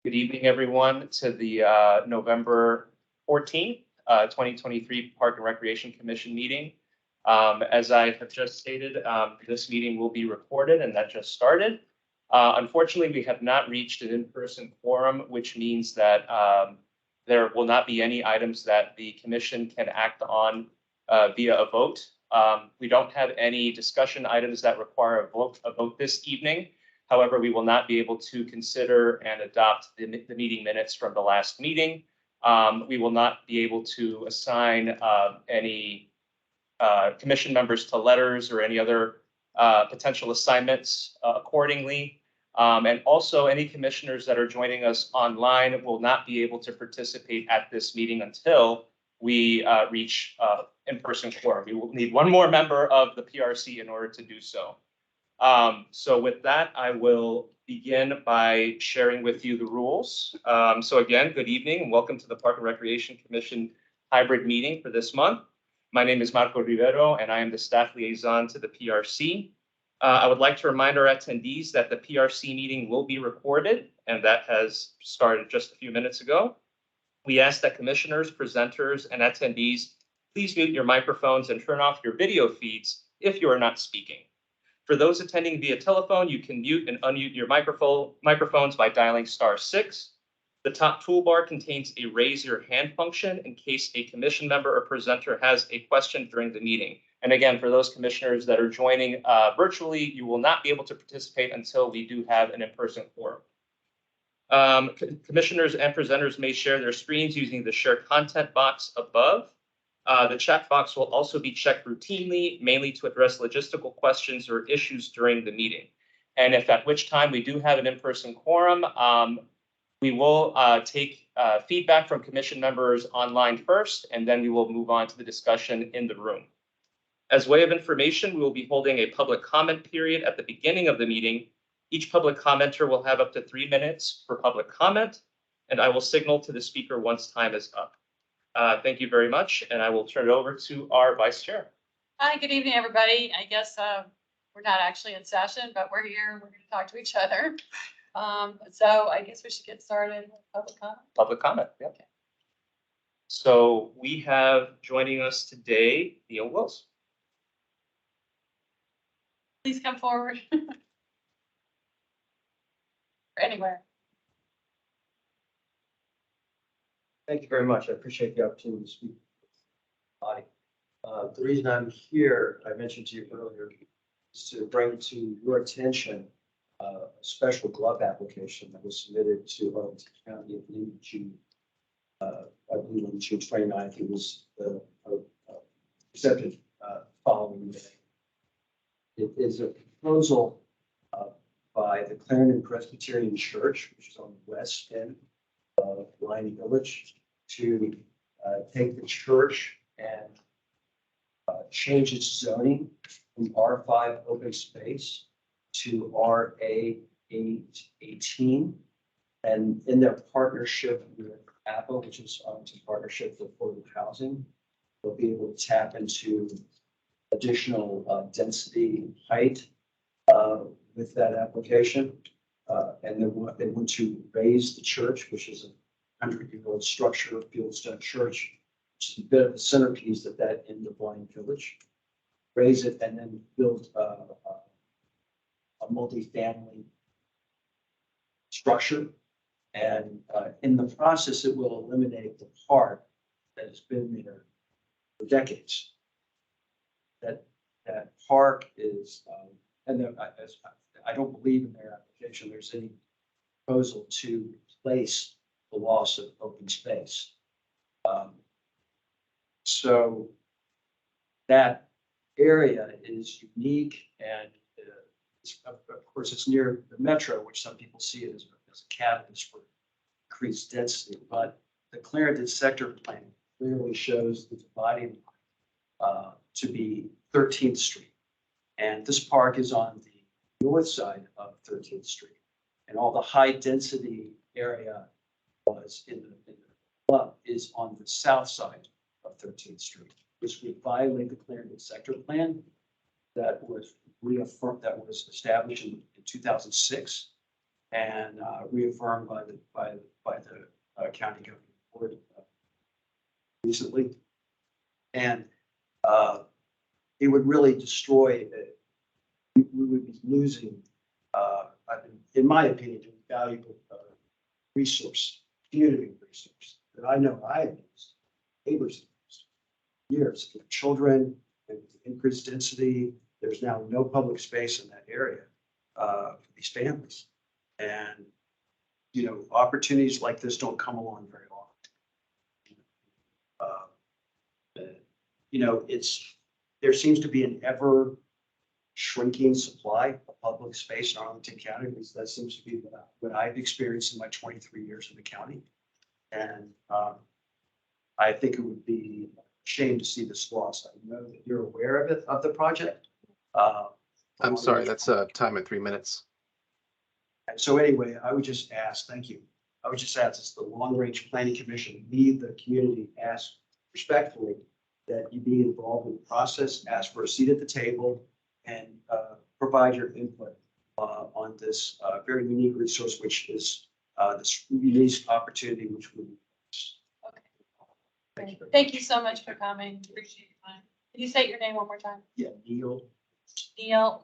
Good evening, everyone, to the November 14th, 2023 Park and Recreation Commission meeting. As I have just stated, this meeting will be recorded, and that just started. Unfortunately, we have not reached an in-person quorum, which means that there will not be any items that the commission can act on via a vote. We don't have any discussion items that require a vote this evening. However, we will not be able to consider and adopt the meeting minutes from the last meeting. We will not be able to assign any commission members to letters or any other potential assignments accordingly. And also, any commissioners that are joining us online will not be able to participate at this meeting until we reach in-person quorum. We will need one more member of the PRC in order to do so. So with that, I will begin by sharing with you the rules. So again, good evening and welcome to the Park and Recreation Commission hybrid meeting for this month. My name is Marco Rivero and I am the staff liaison to the PRC. I would like to remind our attendees that the PRC meeting will be recorded, and that has started just a few minutes ago. We ask that commissioners, presenters, and attendees please mute your microphones and turn off your video feeds if you are not speaking. For those attending via telephone, you can mute and unmute your microphones by dialing *6. The top toolbar contains a raise your hand function in case a commission member or presenter has a question during the meeting. And again, for those commissioners that are joining virtually, you will not be able to participate until we do have an in-person quorum. Commissioners and presenters may share their screens using the share content box above. The chat box will also be checked routinely, mainly to address logistical questions or issues during the meeting. And if at which time we do have an in-person quorum, we will take feedback from commission members online first, and then we will move on to the discussion in the room. As way of information, we will be holding a public comment period at the beginning of the meeting. Each public commenter will have up to 3 minutes for public comment, and I will signal to the speaker once time is up. Thank you very much, and I will turn it over to our vice chair. Hi, good evening, everybody. I guess we're not actually in session, but we're here and we're going to talk to each other. So I guess we should get started with public comment. Public comment, yeah. Okay. So we have joining us today, Neil Wills. Please come forward. Anywhere. Thank you very much. I appreciate the opportunity to speak. The reason I'm here, I mentioned to you earlier, is to bring to your attention a special glove application that was submitted to Arlington County, I believe June 29th. It was accepted following the day. It is a proposal by the Clarendon Presbyterian Church, which is on the west end of Liney Village, to take the church and change its zoning from R5 open space to RA 818. And in their partnership with APA, which is Arlington Partnership for Affordable Housing, they'll be able to tap into additional density and height with that application. And they want to raise the church, which is a 100-year-old structure, fieldstone church, which is a bit of the centerpiece of that end of Liney Village. Raise it and then build a multi-family structure. And in the process, it will eliminate the park that has been there for decades. That park is, and I don't believe in their application there's any proposal to replace the loss of open space. So that area is unique, and of course it's near the metro, which some people see it as a catalyst for increased density. But the Clarendon sector plan clearly shows the dividing line to be 13th Street, and this park is on the north side of 13th Street, and all the high density area was in the club is on the south side of 13th Street, which would violate the Clarendon sector plan that was reaffirmed, that was established in 2006. and reaffirmed by the county government board recently. And it would really destroy, we would be losing, in my opinion, a valuable resource, community resource that I know I have used, neighbors have used years. Children, and increased density, there's now no public space in that area for these families. And, you know, opportunities like this don't come along very often. You know, there seems to be an ever shrinking supply of public space in Arlington County. At least that seems to be what I've experienced in my 23 years in the county. And I think it would be a shame to see this lost. I know that you're aware of it, of the project. I'm sorry, that's time at 3 minutes. And so anyway, I would just ask, thank you. I would just ask, it's the Long Range Planning Commission, we, the community, ask respectfully that you be involved in the process, ask for a seat at the table, and provide your input on this very unique resource, which is this unique opportunity, which we. Okay. Thank you so much for coming. Appreciate your time. Can you say your name one more time? Yeah, Neil. Neil.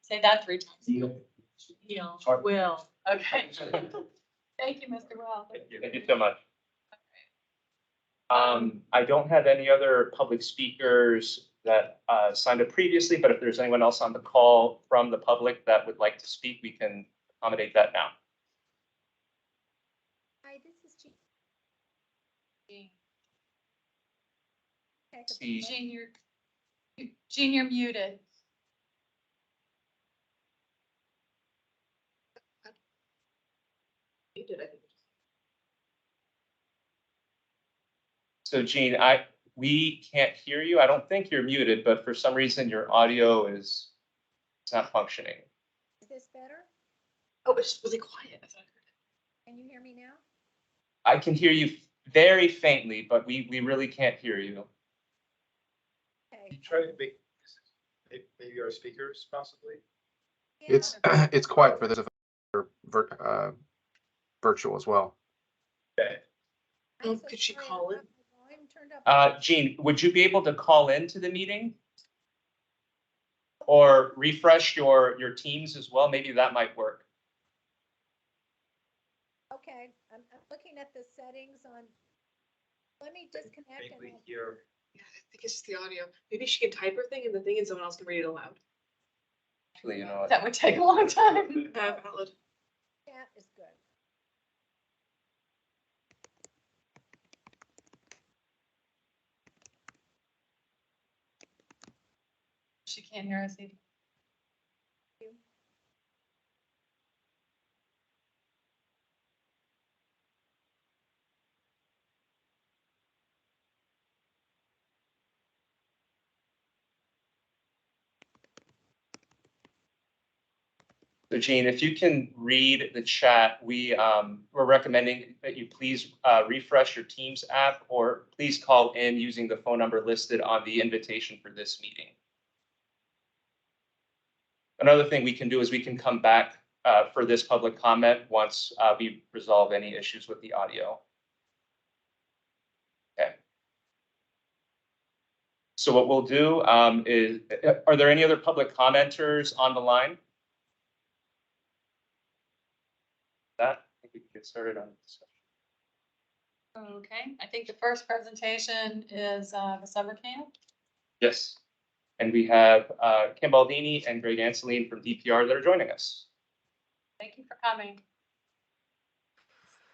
Say that 3 times. Neil. Will. Okay. Thank you, Mr. Will. Thank you so much. I don't have any other public speakers that signed up previously, but if there's anyone else on the call from the public that would like to speak, we can accommodate that now. Hi, this is Jean. See, Jean, you're muted. so Jean, we can't hear you. I don't think you're muted, but for some reason your audio is not functioning. Is this better? Oh, it's really quiet. I thought I heard it. Can you hear me now? I can hear you very faintly, but we really can't hear you. Okay. You try to make maybe our speakers possibly. Yeah. It's quiet for this virtual as well. Okay. I'm so Could she sorry, I call don't in? have my volume turned up. Jean, would you be able to call into the meeting? Or refresh your Teams as well? Maybe that might work. Okay, I'm looking at the settings on, let me disconnect and Faintly I'll- here. Yeah, I think it's just the audio. Maybe she can type her thing in the thing and someone else can read it aloud. Actually, you know what? That would take a long time. Valid. chat is good. She can't hear us either. So Jean, if you can read the chat, we're recommending that you please refresh your Teams app or please call in using the phone number listed on the invitation for this meeting. Another thing we can do is we can come back for this public comment once we resolve any issues with the audio. Okay. So what we'll do is, are there any other public commenters on the line? That, I think we can get started on the discussion. Okay, I think the first presentation is the summer camp. Yes. And we have Kim Baldini and Greg Anseline from DPR that are joining us. Thank you for coming.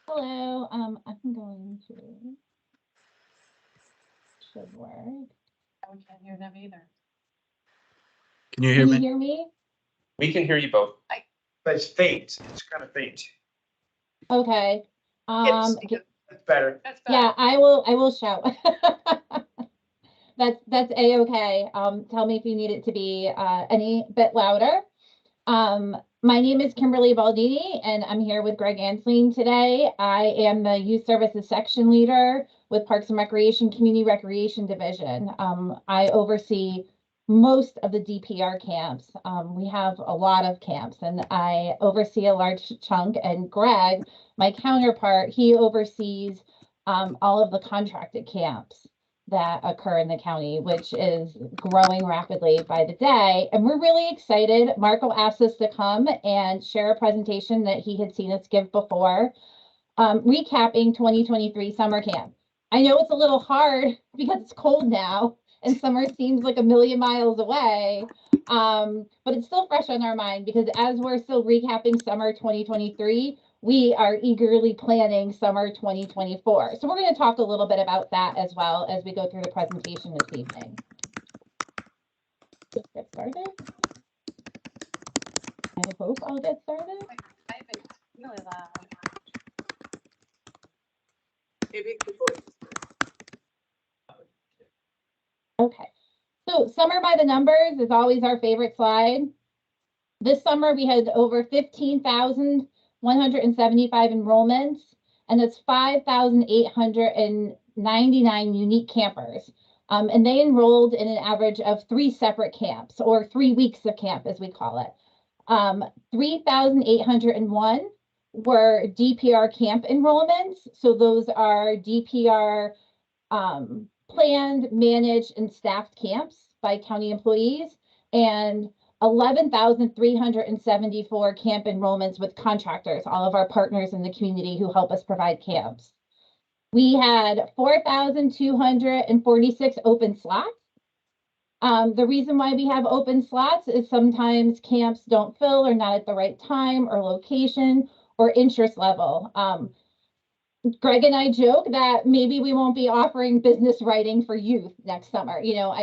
Hello, I'm going to should work. We can't hear them either. Can you Can you hear me? We can hear you both. But it's faint. It's kind of faint. Okay. Yes, That's better. That's better. Yeah, I will shout. That's a-okay. Tell me if you need it to be any bit louder. My name is Kimberly Baldini and I'm here with Greg Anseline today. I am the Youth Services Section Leader with Parks and Recreation Community Recreation Division. I oversee most of the DPR camps. We have a lot of camps, and I oversee a large chunk, and Greg, my counterpart, he oversees all of the contracted camps that occur in the county, which is growing rapidly by the day. And we're really excited. Marco asked us to come and share a presentation that he had seen us give before, recapping 2023 summer camp. I know it's a little hard because it's cold now and summer seems like a million miles away, but it's still fresh on our mind because as we're still recapping summer 2023, we are eagerly planning summer 2024. So we're going to talk a little bit about that as well as we go through the presentation this evening. Let's get started. I hope I'll get started. I have it really loud. Maybe the voice. Okay, so summer by the numbers is always our favorite slide. This summer we had over 15,175 enrollments, and that's 5,899 unique campers. And they enrolled in an average of 3 separate camps, or 3 weeks of camp as we call it. 3,801 were DPR camp enrollments. So those are DPR planned, managed, and staffed camps by county employees, and 11,374 camp enrollments with contractors, all of our partners in the community who help us provide camps. We had 4,246 open slots. The reason why we have open slots is sometimes camps don't fill or not at the right time or location or interest level. Greg and I joke that maybe we won't be offering business writing for youth next summer, you know,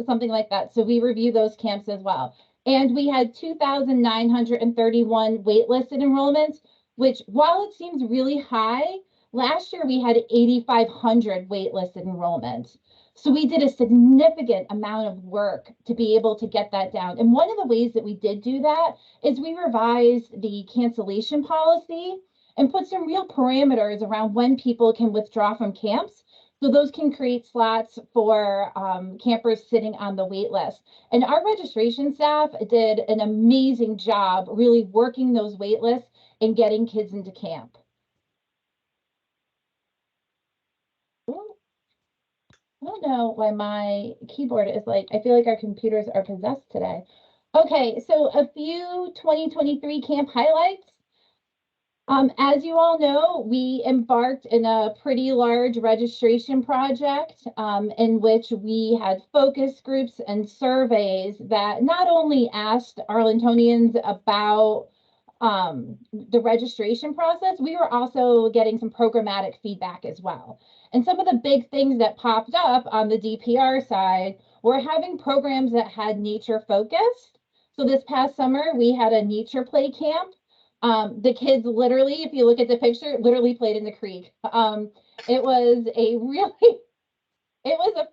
something like that. So we review those camps as well. And we had 2,931 waitlisted enrollments, which while it seems really high, last year we had 8,500 waitlisted enrollments. So we did a significant amount of work to be able to get that down. And one of the ways that we did do that is we revised the cancellation policy and put some real parameters around when people can withdraw from camps. So those can create slots for campers sitting on the wait list. And our registration staff did an amazing job really working those wait lists and getting kids into camp. I don't know why my keyboard is like, I feel like our computers are possessed today. Okay, so a few 2023 camp highlights. As you all know, we embarked in a pretty large registration project in which we had focus groups and surveys that not only asked Arlingtonians about the registration process, we were also getting some programmatic feedback as well. And some of the big things that popped up on the DPR side were having programs that had nature focused. So this past summer, we had a nature play camp. The kids literally, if you look at the picture, literally played in the creek. It was a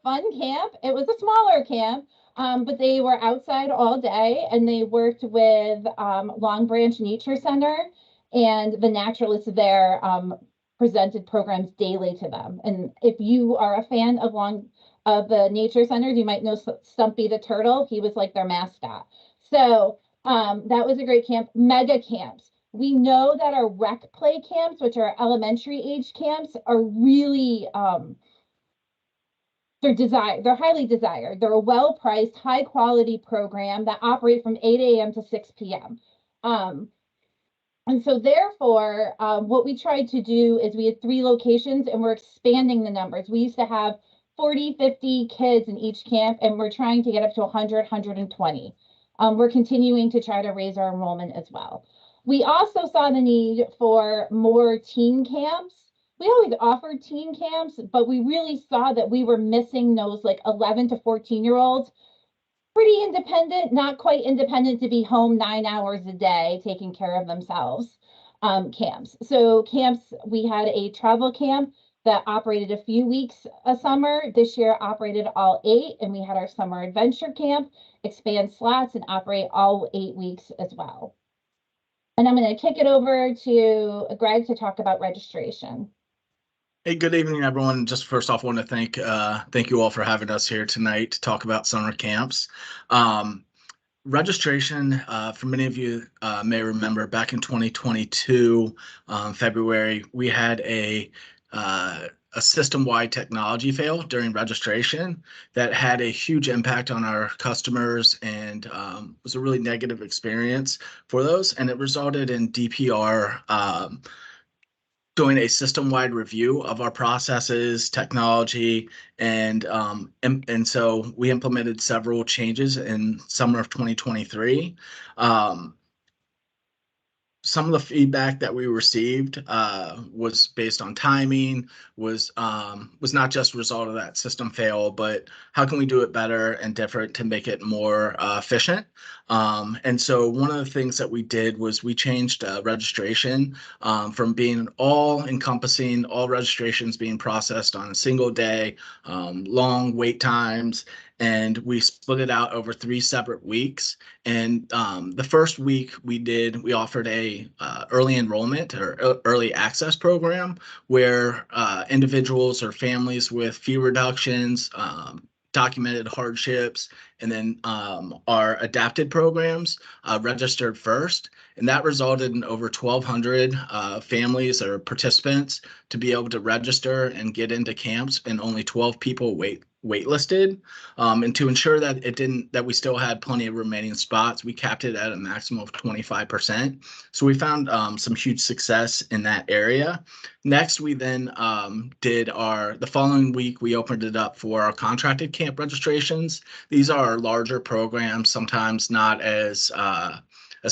fun camp. It was a smaller camp, but they were outside all day and they worked with Long Branch Nature Center, and the naturalists there presented programs daily to them. And if you are a fan of the nature centers, you might know Stumpy the turtle. He was like their mascot. So that was a great camp. Mega camps. We know that our rec play camps, which are elementary age camps, are really they're highly desired. They're a well-priced, high-quality program that operate from 8 a.m. to 6 p.m. And so therefore, what we tried to do is we had 3 locations and we're expanding the numbers. We used to have 40, 50 kids in each camp, and we're trying to get up to 100, 120. We're continuing to try to raise our enrollment as well. We also saw the need for more teen camps. We always offered teen camps, but we really saw that we were missing those like 11 to 14-year-olds. Pretty independent, not quite independent to be home 9 hours a day taking care of themselves camps. So camps, we had a travel camp that operated a few weeks a summer. This year operated all 8, and we had our summer adventure camp, expand slots, and operate all 8 weeks as well. And I'm going to kick it over to Greg to talk about registration. Hey, good evening, everyone. Just first off, want to thank you all for having us here tonight to talk about summer camps. Registration, for many of you may remember, back in 2022, February, we had a system-wide technology fail during registration that had a huge impact on our customers and was a really negative experience for those. And it resulted in DPR doing a system-wide review of our processes, technology, and so we implemented several changes in summer of 2023. Some of the feedback that we received was based on timing, was not just a result of that system fail, but how can we do it better and different to make it more efficient? And so one of the things that we did was we changed registration from being all-encompassing, all registrations being processed on a single day, long wait times, and we split it out over 3 separate weeks. And the first week we offered a early enrollment or early access program where individuals or families with fee reductions, documented hardships, and then our adapted programs registered first. And that resulted in over 1,200 families or participants to be able to register and get into camps, and only 12 people waitlisted. And to ensure that we still had plenty of remaining spots, we capped it at a maximum of 25%. So we found some huge success in that area. Next, we then the following week, we opened it up for our contracted camp registrations. These are larger programs, sometimes not as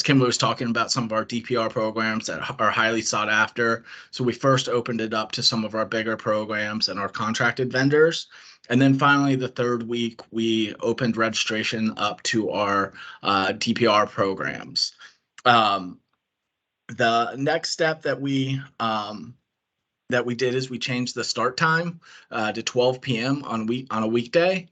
Kimberly was talking about, some of our DPR programs that are highly sought after. So we first opened it up to some of our bigger programs and our contracted vendors. And then finally, the third week, we opened registration up to our DPR programs. The next step that we did is we changed the start time to 12 p.m. on a weekday.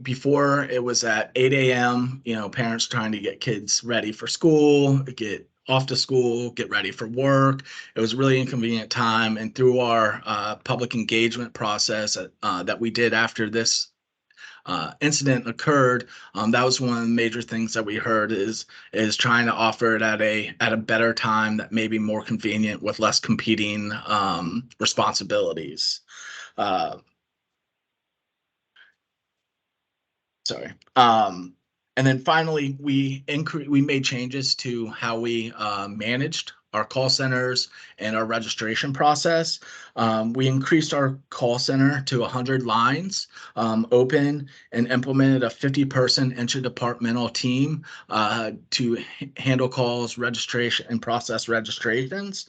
Before it was at 8 a.m. Parents trying to get kids ready for school, get off to school, get ready for work. It was a really inconvenient time. And through our public engagement process that we did after this incident occurred, that was one of the major things that we heard is trying to offer it at a better time that may be more convenient with less competing responsibilities. Sorry. And then finally, we made changes to how we managed our call centers and our registration process. We increased our call center to 100 lines open and implemented a 50-person interdepartmental team to handle calls, registration, and process registrations.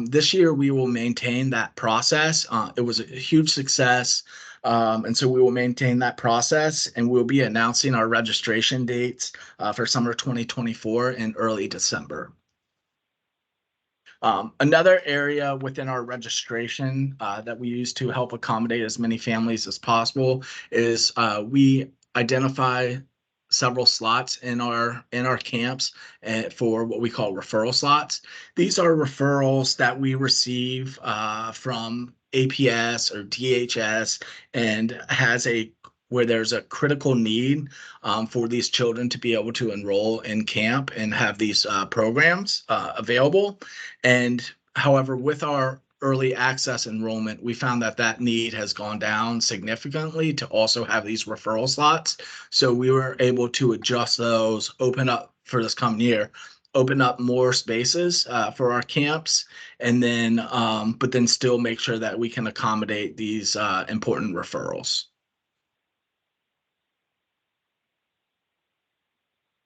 This year, we will maintain that process. It was a huge success. And so we will maintain that process, and we'll be announcing our registration dates for summer 2024 in early December. Another area within our registration that we use to help accommodate as many families as possible is we identify several slots in our camps for what we call referral slots. These are referrals that we receive from APS or DHS, and where there's a critical need for these children to be able to enroll in camp and have these programs available. And however, with our early access enrollment, we found that need has gone down significantly to also have these referral slots. So we were able to adjust those, open up for this coming year, open up more spaces for our camps, and then but then still make sure that we can accommodate these important referrals.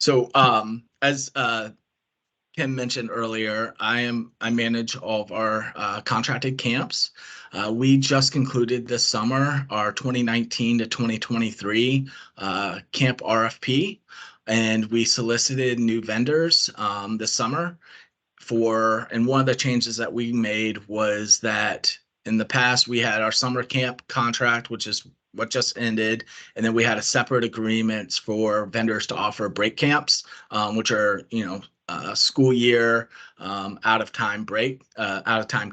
So as Kim mentioned earlier, I manage all of our contracted camps. We just concluded this summer our 2019 to 2023 camp RFP, and we solicited new vendors this summer and one of the changes that we made was that in the past we had our summer camp contract, which is what just ended, and then we had a separate agreements for vendors to offer break camps, which are school year out of time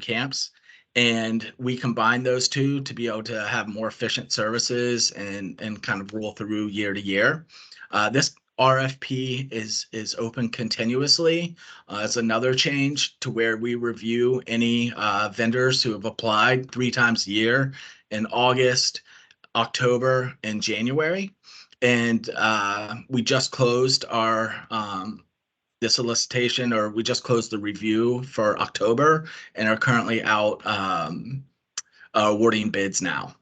camps. And we combine those two to be able to have more efficient services and kind of roll through year to year. This RFP is open continuously. It's another change to where we review any vendors who have applied 3 times a year in August, October, and January. And we just closed our the solicitation, or we just closed the review for October and are currently out awarding bids now.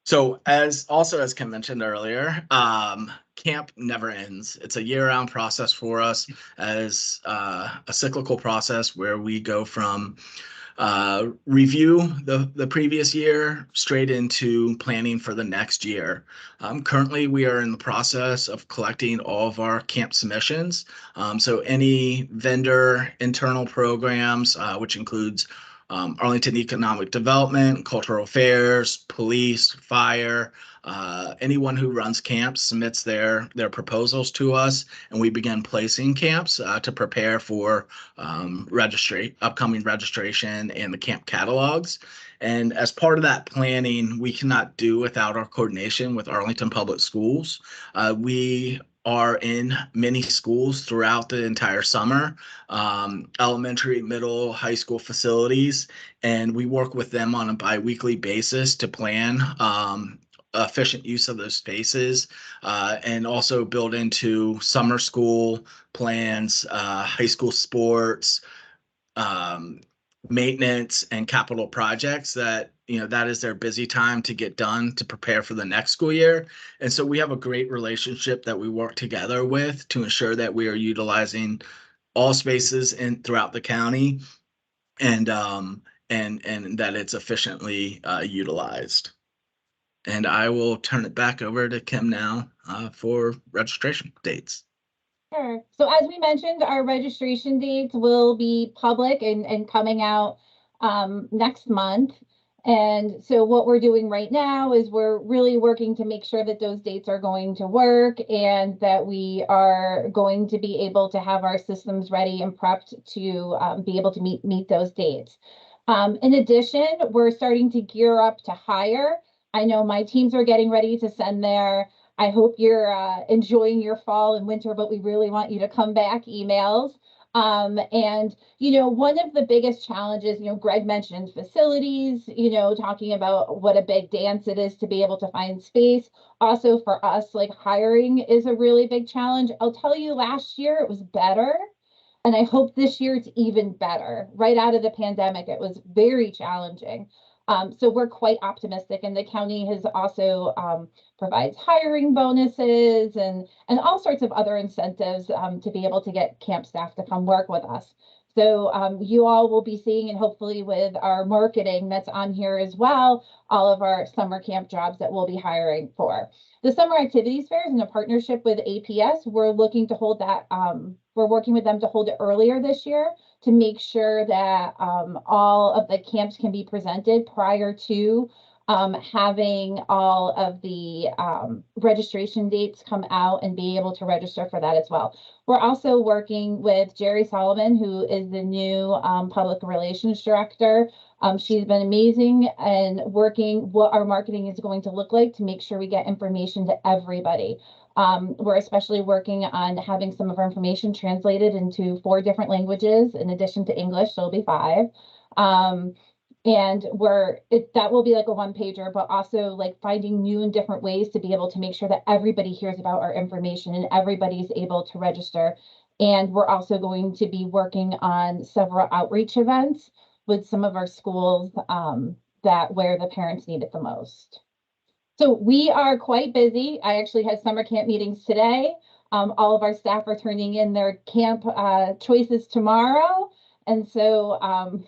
So as Kim mentioned earlier, camp never ends. It's a year-round process for us, as a cyclical process where we go from review the previous year straight into planning for the next year. Currently, we are in the process of collecting all of our camp submissions. So any vendor internal programs, which includes Arlington Economic Development, Cultural Affairs, Police, Fire, anyone who runs camps submits their proposals to us, and we begin placing camps to prepare for upcoming registration and the camp catalogs. And as part of that planning, we cannot do without our coordination with Arlington Public Schools. We are in many schools throughout the entire summer, elementary, middle, high school facilities, and we work with them on a bi-weekly basis to plan efficient use of those spaces, and also build into summer school plans, high school sports, maintenance, and capital projects that that is their busy time to get done to prepare for the next school year. And so we have a great relationship that we work together with to ensure that we are utilizing all spaces throughout the county, and that it's efficiently utilized. And I will turn it back over to Kim now for registration dates. Sure. So as we mentioned, our registration dates will be public and coming out next month. And so what we're doing right now is we're really working to make sure that those dates are going to work and that we are going to be able to have our systems ready and prepped to be able to meet those dates. In addition, we're starting to gear up to hire. I know my teams are getting ready to send their I hope you're enjoying your fall and winter, but we really want you to come back emails. And, one of the biggest challenges, Greg mentioned facilities, talking about what a big dance it is to be able to find space. Also for us, like hiring is a really big challenge. I'll tell you, last year it was better. And I hope this year it's even better. Right out of the pandemic, it was very challenging. So we're quite optimistic, and the county has also provides hiring bonuses and all sorts of other incentives to be able to get camp staff to come work with us. So you all will be seeing, and hopefully with our marketing that's on here as well, all of our summer camp jobs that we'll be hiring for. The summer activities fairs, in a partnership with APS, we're looking to hold that. We're working with them to hold it earlier this year to make sure that all of the camps can be presented prior to having all of the registration dates come out and be able to register for that as well. We're also working with Jerry Solomon, who is the new public relations director. She's been amazing and working what our marketing is going to look like to make sure we get information to everybody. We're especially working on having some of our information translated into 4 different languages in addition to English, so it'll be 5. And that will be like a 1-pager, but also like finding new and different ways to be able to make sure that everybody hears about our information and everybody's able to register. And we're also going to be working on several outreach events with some of our schools where the parents need it the most. So we are quite busy. I actually had summer camp meetings today. All of our staff are turning in their camp choices tomorrow. And so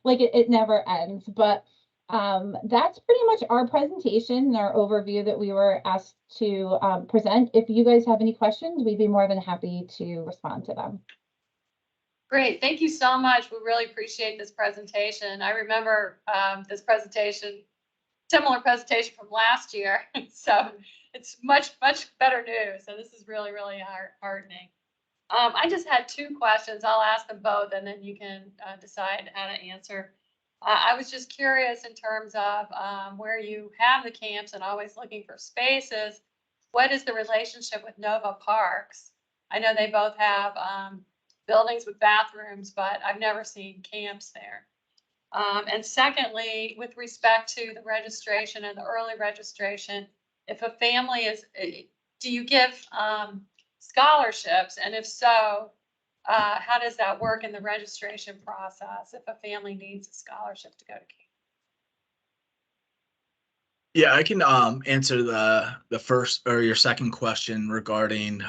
like it never ends, but that's pretty much our presentation and our overview that we were asked to present. If you guys have any questions, we'd be more than happy to respond to them. Great, thank you so much. We really appreciate this presentation. I remember this presentation, similar presentation from last year. So it's much better news. So this is really, really heartening. I just had two questions. I'll ask them both and then you can decide how to answer. I was just curious in terms of where you have the camps and always looking for spaces. What is the relationship with Nova Parks? I know they both have buildings with bathrooms, but I've never seen camps there. And secondly, with respect to the registration and the early registration, if a family is, do you give scholarships? And if so, how does that work in the registration process if a family needs a scholarship to go to camp? Yeah, I can answer the first or your second question regarding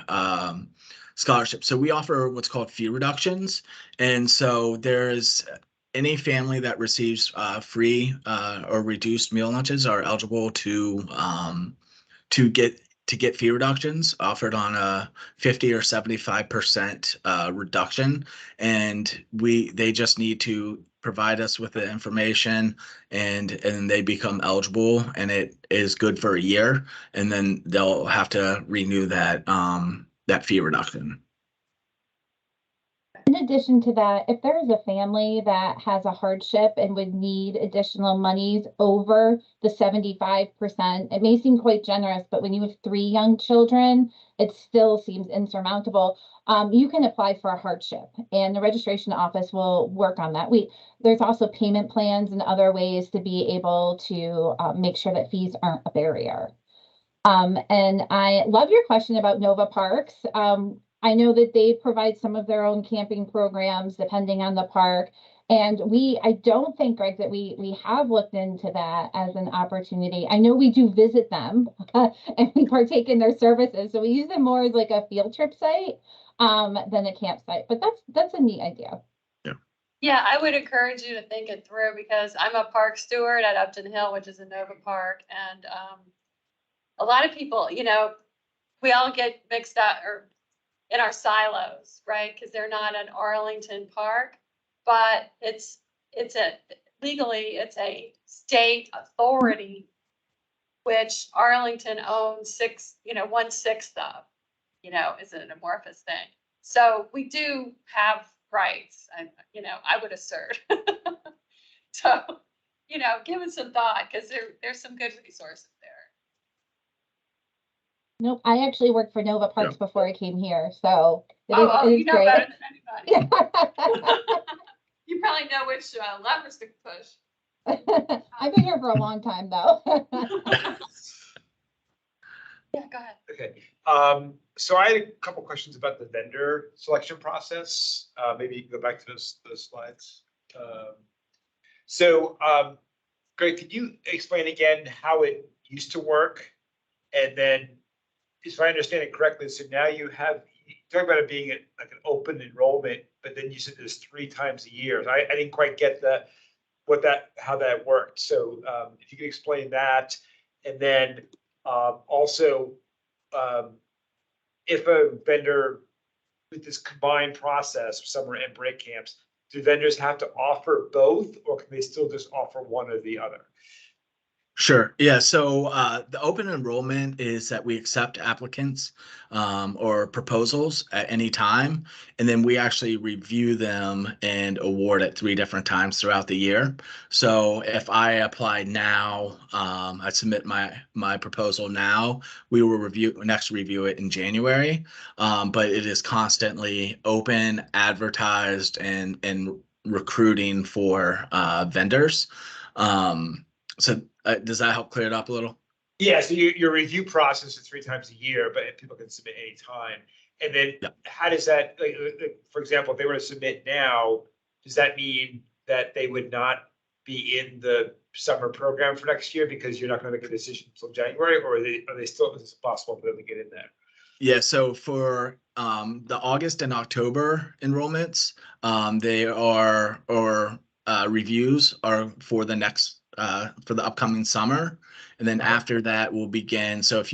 scholarship. So we offer what's called fee reductions, and so there's any family that receives free or reduced meal lunches are eligible to get fee reductions offered on a 50 or 75% reduction, and they just need to provide us with the information, and they become eligible, and it is good for a year, and then they'll have to renew that that fee reduction. In addition to that, if there is a family that has a hardship and would need additional monies over the 75%, it may seem quite generous, but when you have 3 young children, it still seems insurmountable. You can apply for a hardship and the registration office will work on that. There's also payment plans and other ways to be able to make sure that fees aren't a barrier. And I love your question about Nova Parks. I know that they provide some of their own camping programs depending on the park. And I don't think, Greg, that we have looked into that as an opportunity. I know we do visit them and we partake in their services. So we use them more as like a field trip site than a campsite. But that's a neat idea. Yeah, I would encourage you to think it through because I'm a park steward at Upton Hill, which is a Nova Park. And a lot of people, we all get mixed up or in our silos, right? Because they're not an Arlington park, but legally it's a state authority, which Arlington owns 1/6 of, is an amorphous thing. So we do have rights, and I would assert. So, give it some thought because there's some good resources there. Nope, I actually worked for Nova Parks before I came here, so it You is know great. better than anybody. Yeah. You probably know which levers to push. I've been here for a long time, though. Yeah, go ahead. Okay, so I had a couple questions about the vendor selection process. Maybe you can go back to those slides. Greg, could you explain again how it used to work? And then, if I understand it correctly, so now you talk about it being like an open enrollment, but then you said there's 3 times a year. I didn't quite get how that worked. So if you could explain that, and then also if a vendor with this combined process, summer and break camps, do vendors have to offer both, or can they still just offer one or the other? Sure. Yeah. So the open enrollment is that we accept applicants or proposals at any time, and then we actually review them and award at 3 different times throughout the year. So if I apply now, I submit my proposal now, we will review it in January. But it is constantly open, advertised, and recruiting for vendors. So does that help clear it up a little? Yeah, so your review process is 3 times a year, but people can submit any time. And then how does that, like, for example, if they were to submit now, does that mean that they would not be in the summer program for next year because you're not going to make a decision until January, or are they still, is it possible for them to get in there? Yeah, so for the August and October enrollments, they are reviews are for the next for the upcoming summer, and then after that we'll begin. So if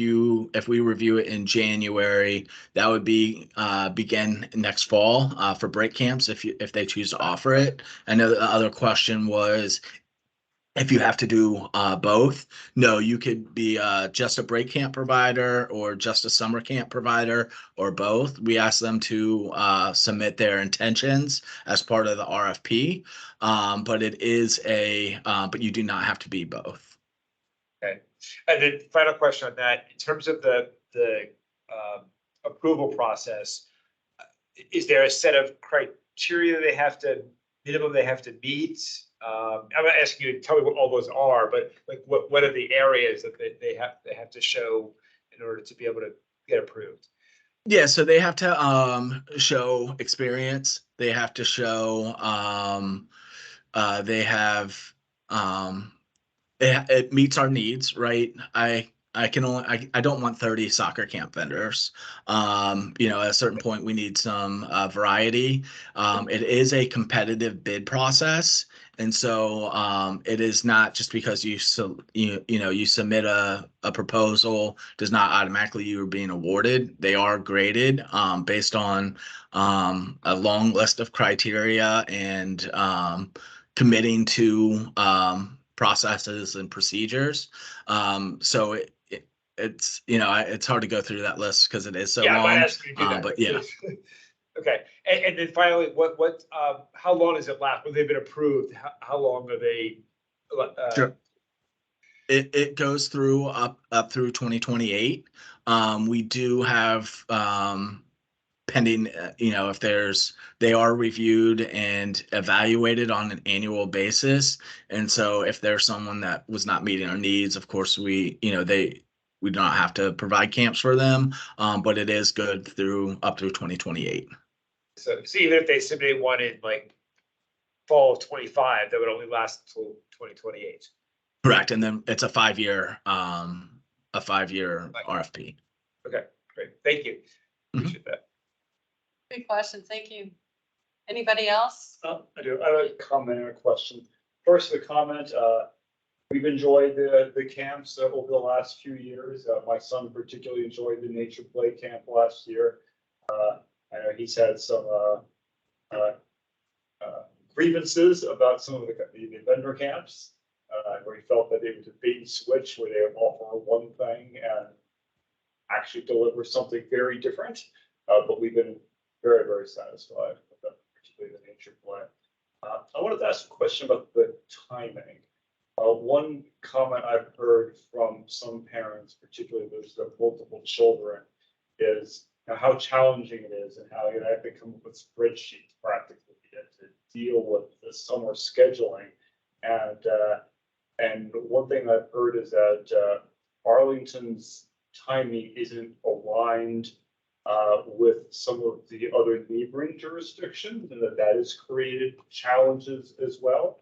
we review it in January, that would be begin next fall for break camps if they choose to offer it. I know the other question was if you have to do both, no, you could be just a break camp provider or just a summer camp provider or both. We ask them to submit their intentions as part of the RFP, but it is but you do not have to be both. Okay, and then final question on that, in terms of the approval process, is there a set of criteria minimum they have to meet? I'm not asking you to tell me what all those are, but like what are the areas that they have to show in order to be able to get approved? Yeah, so they have to show experience. They have to show they have it meets our needs, right? I don't want 30 soccer camp vendors. At a certain point we need some variety. It is a competitive bid process. And so it is not just because you submit a proposal does not automatically you are being awarded. They are graded based on a long list of criteria and committing to processes and procedures. So it's hard to go through that list because it is so Yeah, I'm long. not asking you to do that. But yeah. Okay, and then finally, how long does it last? When they've been approved, how long are they? Sure. It goes through up through 2028. We do have pending, if they are reviewed and evaluated on an annual basis. And so if there's someone that was not meeting our needs, of course, we do not have to provide camps for them. But it is good up through 2028. So even if they submitted one in like fall of 25, that would only last until 2028. Correct. And then it's a 5-year RFP. Okay, great. Thank you. Appreciate that. Good questions. Thank you. Anybody else? I do. I have a comment and a question. First, the comment, we've enjoyed the camps over the last few years. My son particularly enjoyed the nature play camp last year. I know he's had some grievances about some of the vendor camps, where he felt that it was a bait and switch, where they would offer one thing and actually deliver something very different. But we've been very, very satisfied with that, particularly the nature play. I wanted to ask a question about the timing. One comment I've heard from some parents, particularly those that have multiple children, is how challenging it is and how you have to come up with spreadsheets practically to deal with the summer scheduling. And one thing I've heard is that Arlington's timing isn't aligned with some of the other neighboring jurisdictions, and that has created challenges as well.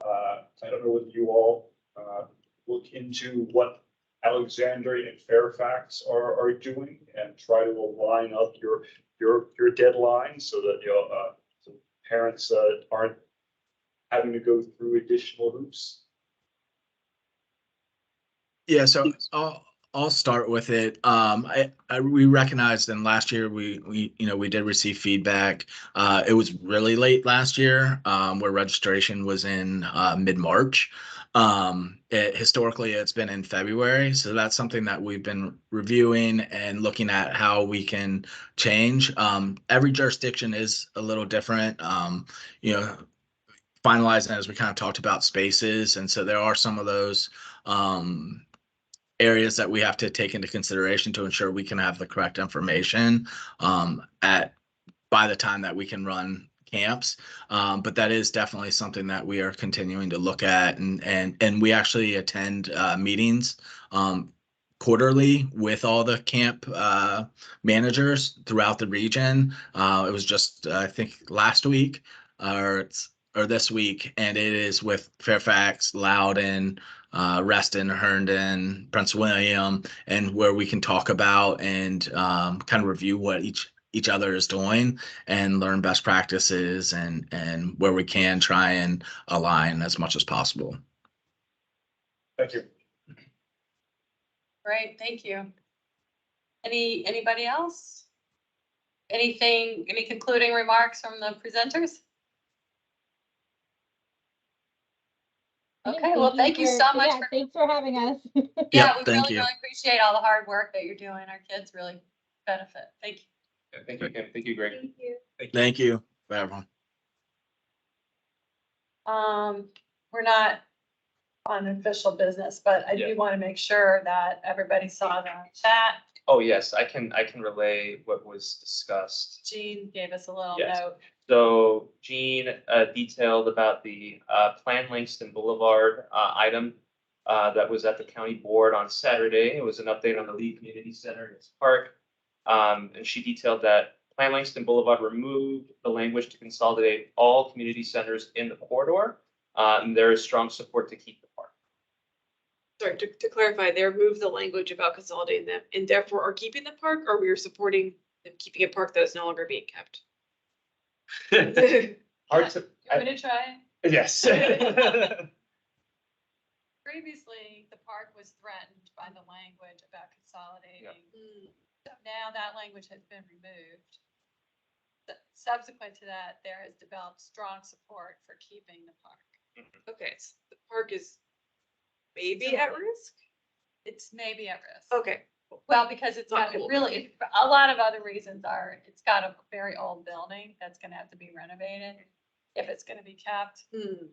I don't know whether you all look into what Alexandria and Fairfax are doing and try to align up your deadline so that so parents aren't having to go through additional hoops. Yeah, so I'll start with it. We recognized, and last year we did receive feedback. It was really late last year, where registration was in mid-March. Historically, it's been in February, so that's something that we've been reviewing and looking at how we can change. Every jurisdiction is a little different. Finalizing, as we kind of talked about, spaces, and so there are some of those areas that we have to take into consideration to ensure we can have the correct information by the time that we can run camps. But that is definitely something that we are continuing to look at, and we actually attend meetings quarterly with all the camp managers throughout the region. It was just I think last week or this week, and it is with Fairfax, Loudoun, Reston, Herndon, Prince William, and where we can talk about and kind of review what each other is doing and learn best practices and where we can try and align as much as possible. Thank you. Great, thank you. Anybody else? Any concluding remarks from the presenters? Okay, well, thank you so much yeah, for, thanks for having us. yeah, we thank really, you. really appreciate all the hard work that you're doing. Our kids really benefit. Thank you. Yeah, thank you, Kim. Thank you, Greg. Thank you. Thank you, everyone. We're not on official business, but I do want to make sure that everybody saw the chat. Oh, yes, I can relay what was discussed. Jean gave us a little Yes. note. So Jean detailed about the Plan Langston Boulevard item that was at the county board on Saturday. It was an update on the Lee Community Center in its park. And she detailed that Plan Langston Boulevard removed the language to consolidate all community centers in the corridor. And there is strong support to keep the park. Sorry, to clarify, they removed the language about consolidating them and therefore are keeping the park, or we are supporting them keeping a park that is no longer being kept? Hard to, You want me to try? yes. Previously, the park was threatened by the language about consolidating. Mm, So now that language has been removed. Subsequent to that, there has developed strong support for keeping the park. Okay, so the park is maybe at risk? It's maybe at risk. Okay, Well, because it's Not got cool. really, a lot of other reasons are, it's got a very old building that's gonna have to be renovated if it's gonna be kept.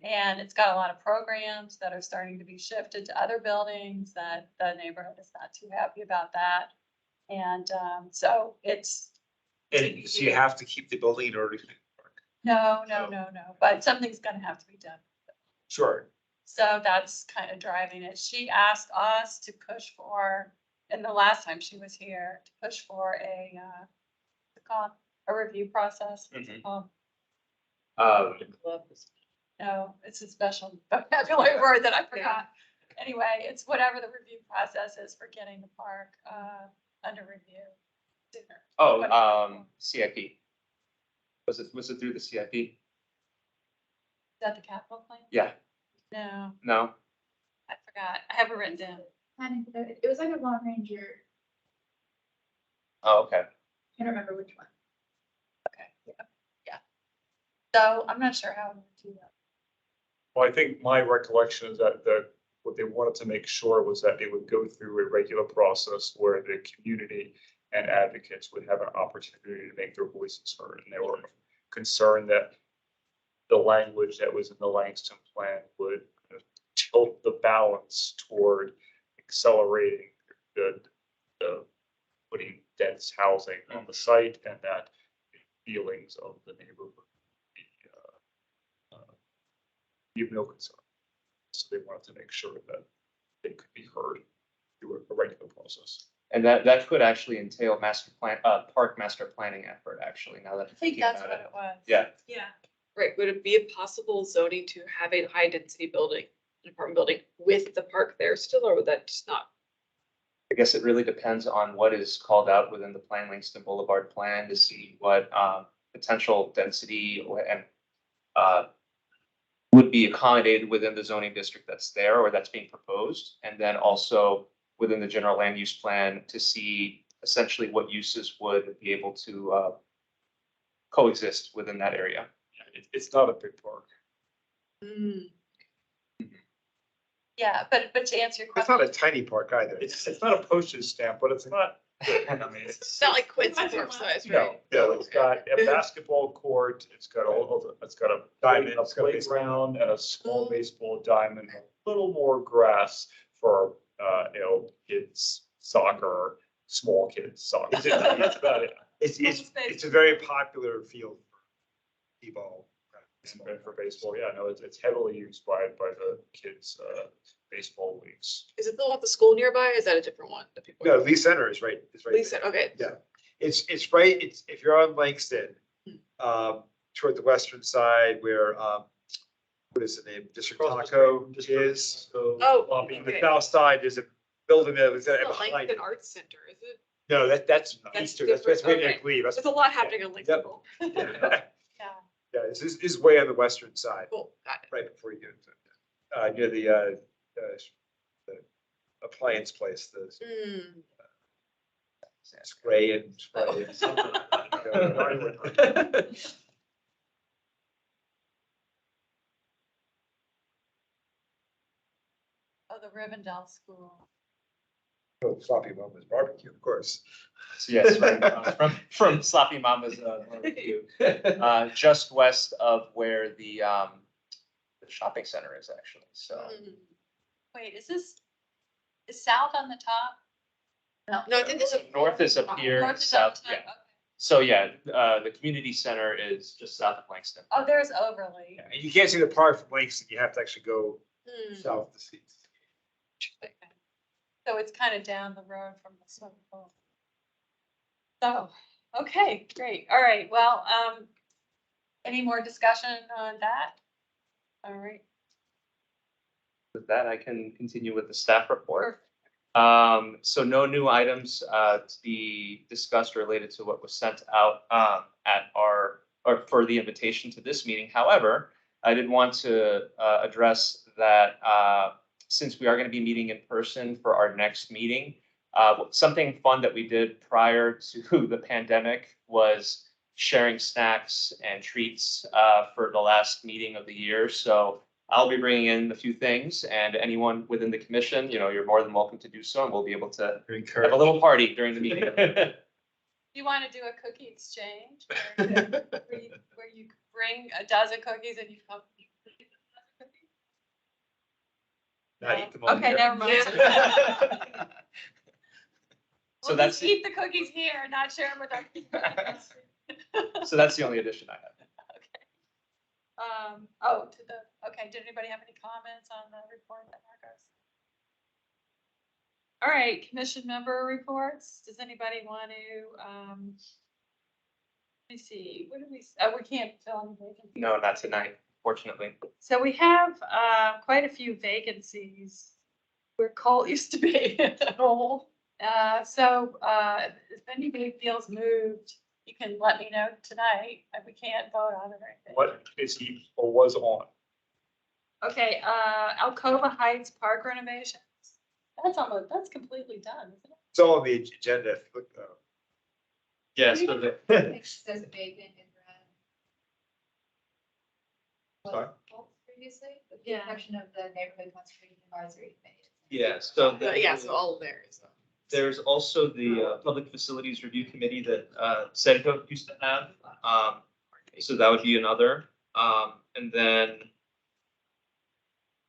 And it's got a lot of programs that are starting to be shifted to other buildings that the neighborhood is not too happy about that. And so it's, And so you have to keep the building in order to. no, Oh. but something's gonna have to be done. Sure. So that's kind of driving it. She asked us to push for, and the last time she was here, to push for what's it called? A review process. What's it Mhm. called? No, it's a special vocabulary word that I forgot. Anyway, it's whatever the review process is for getting the park under review sooner. Oh, CIP. Was it through the CIP? Is that the capital plan? Yeah, No, no? I forgot. I have it written down. It was like a long ranger, Oh, okay. I can't remember which one. Okay, yeah. So I'm not sure how I'm gonna do that. Well, I think my recollection is that what they wanted to make sure was that they would go through a regular process where the community and advocates would have an opportunity to make their voices heard. And they were concerned that the language that was in the Langston plan would kind of tilt the balance toward accelerating the putting dense housing on the site, and that feelings of the neighborhood be of no concern. So they wanted to make sure that they could be heard through a regular process. And that could actually entail park master planning effort, actually, now that I I'm think thinking that's about what it. it was. Yeah, yeah. Right, would it be a possible zoning to have a high density building, an apartment building with the park there still, or would that just not? I guess it really depends on what is called out within the Plan Langston Boulevard plan to see what potential density and would be accommodated within the zoning district that's there or that's being proposed. And then also within the general land use plan to see essentially what uses would be able to coexist within that area. It's not a big park. Yeah, but to answer your It's question. not a tiny park either. It's not a postage stamp, but it's not, I mean, It's not like Quincy Park size, no, right? no, it's got a basketball court, it's got a Diamond, a it's got a playground and a small baseball diamond, a little more grass for, kids soccer, small kids soccer. That's about it. It's a very popular field for t-ball. And for baseball, yeah, no, it's heavily used by the kids, baseball leagues. Is it the one with the school nearby? Is that a different one that people? No, Lee Center is right, it's right Lisa, there. okay. Yeah. It's right, if you're on Langston, toward the western side where, what is the name, District Taco is. Oh, The okay. south side is a building that was It's the behind Langston it. Arts Center, is it? No, that's That's Easter, that's right different, near okay. Glebe. There's a lot happening on Langston. Yep. Bowl. Yeah, Yeah. this is way on the western side, Cool, got it. right before you get to, near the appliance place, the spray and spray. Something like that. the Rivendell School. Oh, Sloppy Mama's barbecue, of course. Yes, from Sloppy Mama's barbecue, just west of where the shopping center is actually, so. Wait, is south on the top? No, I think this is. North is up here, North is on south, the yeah. top, okay. So yeah, the community center is just south of Langston. Oh, there's Overley. Yeah, and you can't see the park from Langston, you have to actually go south to see. Okay. So it's kind of down the road from the swimming pool. So, okay, great. All right, well, any more discussion on that? All right. With that, I can continue with the staff report. So no new items to be discussed related to what was sent out or for the invitation to this meeting. However, I did want to address that since we are going to be meeting in person for our next meeting, something fun that we did prior to the pandemic was sharing snacks and treats for the last meeting of the year. So I'll be bringing in a few things, and anyone within the commission, you're more than welcome to do so, and we'll be able to have a little party during the meeting. You want to do a cookie exchange where you bring a dozen cookies and you come. Not eat them all Okay, here. never mind. So We'll that's just keep the cookies here and not share them with our people. So that's the only addition I have. Okay, did anybody have any comments on the report that Marcos? All right, commission member reports. Does anybody want to, let me see, what do we can't fill any vacancies. No, not tonight, fortunately. So we have, quite a few vacancies where Cole used to be. If anybody feels moved, you can let me know tonight. We can't vote on it or anything. What is he or was on? Okay, Alcova Heights Park renovations. That's completely done, isn't it? It's all on the agenda. If you look, Yes. It says vacant in red. Sorry? Previously, with the Yeah. exception of the neighborhood conservation advisory committee. Yeah, so. Yeah, so all of theirs. There's also the Public Facilities Review Committee that Sedco used to have. So that would be another. And then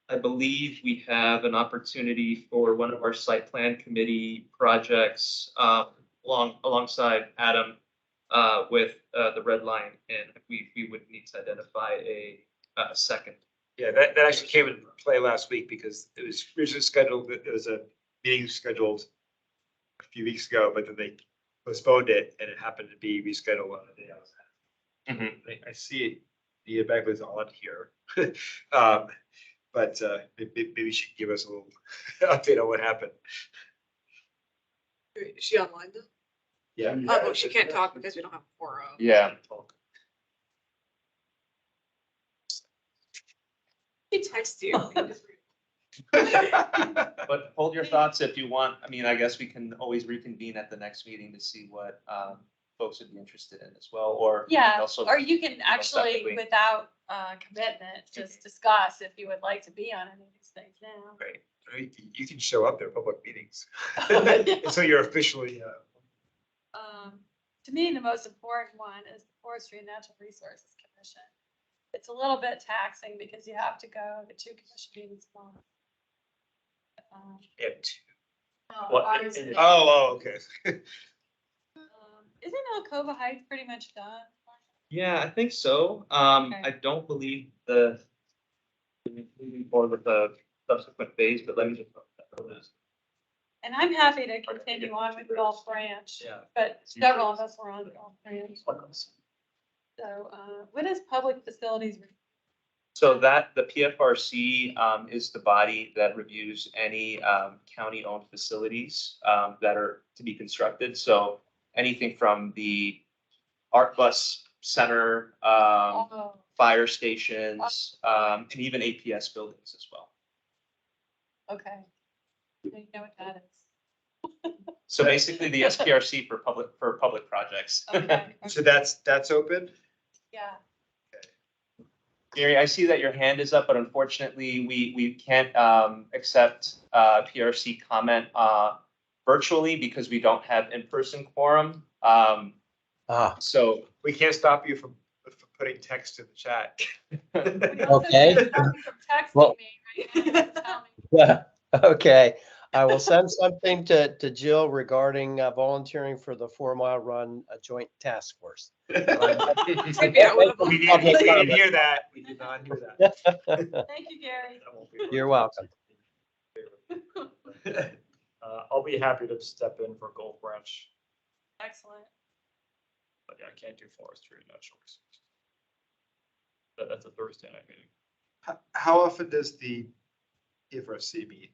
I believe we have an opportunity for one of our site plan committee projects alongside Adam with the red line, and we would need to identify a second. Yeah, that actually came into play last week because it was originally scheduled, there was a meeting scheduled a few weeks ago, but then they postponed it and it happened to be rescheduled on the day I was at. I see it, the back is on here. But maybe she can give us a little update on what happened. Is she online though? Yeah. Oh, well, she can't talk because we don't have a forum. Yeah. She texts you. But hold your thoughts if you want. I mean, I guess we can always reconvene at the next meeting to see what folks would be interested in as well, or. Yeah, also, or you can actually, separately. without commitment, just discuss if you would like to be on any of these things now. Right, you can show up at public meetings. So you're officially, To me, the most important one is the Forestry and Natural Resources Commission. It's a little bit taxing because you have to go to 2 commission meetings a month. okay. Isn't Alcova Heights pretty much done? Yeah, I think so. Okay. I don't believe moving forward with the subsequent phase, but let me just. And I'm happy to continue on with Gulf Branch, Yeah. but several of us were on Gulf Branch. So what is public facilities? So that the PFRC is the body that reviews any county-owned facilities that are to be constructed. So anything from the ARC bus center, fire stations, and even APS buildings as well. Okay. You know what that is. So basically the SPRC for public projects. Okay. So that's open? Yeah. Gary, I see that your hand is up, but unfortunately, we can't accept PRC comment virtually because we don't have in-person quorum. So We can't stop you from putting text in the chat. We also Okay. can't stop you from texting Well- me right now, tell me. Yeah, okay. I will send something to Jill regarding volunteering for the 4 Mile Run Joint Task Force. Yeah, well, We didn't hear that. We did not hear that. Thank you, Gary. You're welcome. I'll be happy to step in for Gold Branch, Excellent. but yeah, I can't do forestry, no choice. That's a Thursday night meeting. How often does the PRC meet?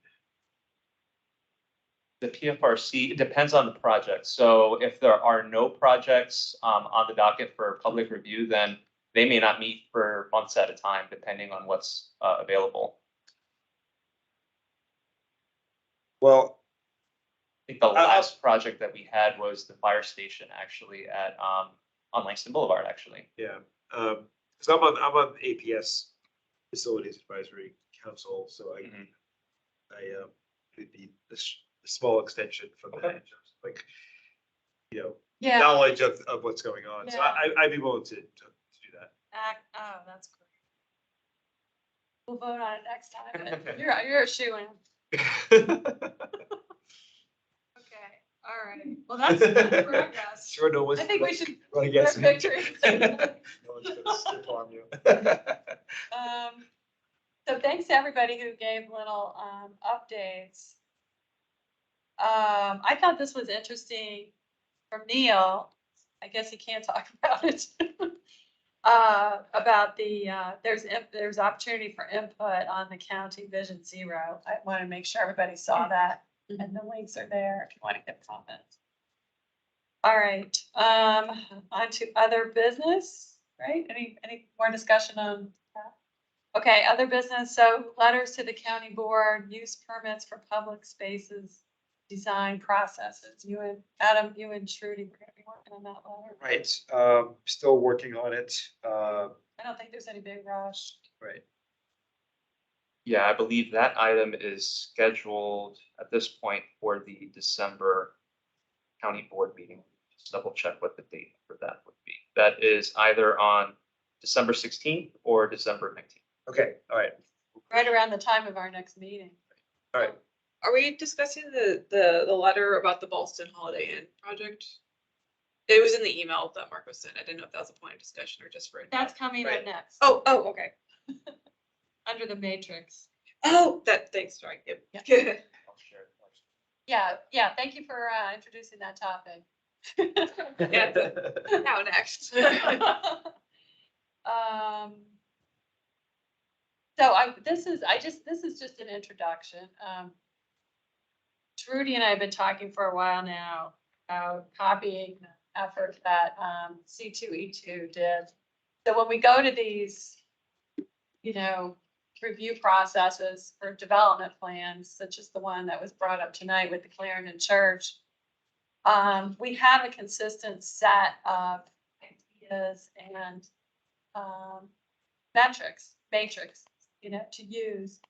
the PFRC, it depends on the project. So if there are no projects on the docket for public review, then they may not meet for months at a time, depending on what's available. Well, I think the last project that we had was the fire station actually at on Langston Boulevard, actually. yeah, because I'm on APS Facilities Advisory Council, so it'd be a small extension from that, in terms of, like, Yeah. knowledge of what's going on. So Yeah. I'd be willing to do that. Oh, that's great. We'll vote on it next time. but You're a shoo-in. Okay, all right. Well, that's good progress. Sure, no one's. I think we should Run against me. victory. No one's gonna stiff arm you. So thanks to everybody who gave little updates. I thought this was interesting from Neil. I guess he can't talk about it. About the, there's opportunity for input on the county Vision Zero. I want to make sure everybody saw that, and the links are there if you want to get comments. All right, on to other business, right? Any more discussion on that? Okay, other business, so letters to the county board, use permits for public spaces, design processes. You and Adam, you and Trudy, we're gonna be working on that letter. Right, still working on it. I don't think there's any big rush. Right. Yeah, I believe that item is scheduled at this point for the December county board meeting. Just double check what the date for that would be. That is either on December 16th or December 19th. Okay, all right, Right around the time of our next meeting. all right. Are we discussing the letter about the Ballston Holiday Inn project? It was in the email that Marco sent. I didn't know if that was a point of discussion or just for. That's coming Right. up next. Oh, okay. Under the matrix. Oh, thanks, sorry. Yep. Yeah. I'll share it first. Yeah, thank you for introducing that topic. Yeah, now next. So this is just an introduction. Trudy and I have been talking for a while now about copying the effort that C2E2 did. So when we go to these, review processes for development plans, such as the one that was brought up tonight with the Clarendon Church, we have a consistent set of ideas and matrix, to use,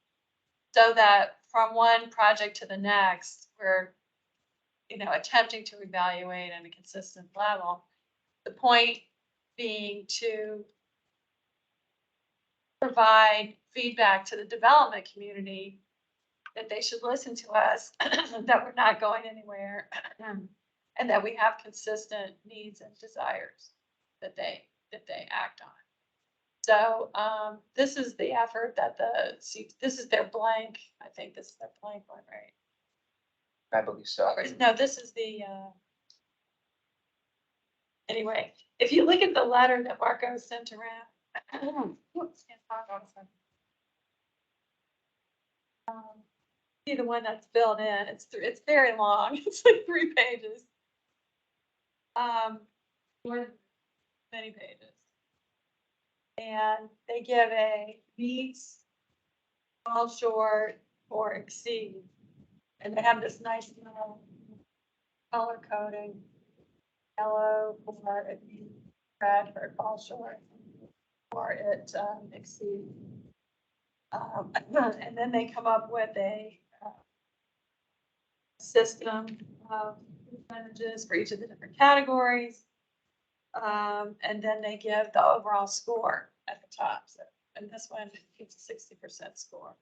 so that from one project to the next, we're, attempting to evaluate at a consistent level. The point being to provide feedback to the development community that they should listen to us, that we're not going anywhere, and that we have consistent needs and desires that they act on. So this is the effort that this is their blank. I think this is their blank one, right? I believe so. No, this is the. Anyway, if you look at the letter that Marco sent around, whoops, can't talk on something. See the one that's filled in. It's very long. It's like 3 pages. More many pages. And they give a meets, fall short, or exceed. And they have this nice little color coding. Yellow for red for fall short. or it exceeds. And then they come up with a system of percentages for each of the different categories. And then they give the overall score at the top. So, and this one gives a 60% score.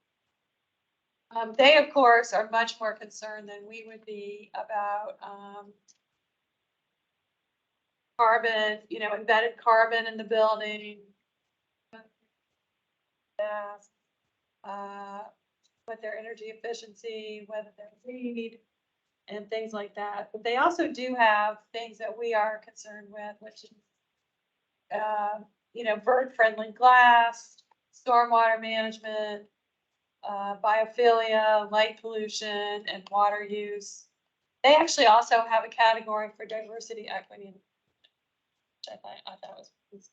They, of course, are much more concerned than we would be about carbon, embedded carbon in the building. What their energy efficiency, whether they're LEED, and things like that. But they also do have things that we are concerned with, which is, bird-friendly glass, stormwater management, biophilia, light pollution, and water use. They actually also have a category for diversity, equity, and which I thought was.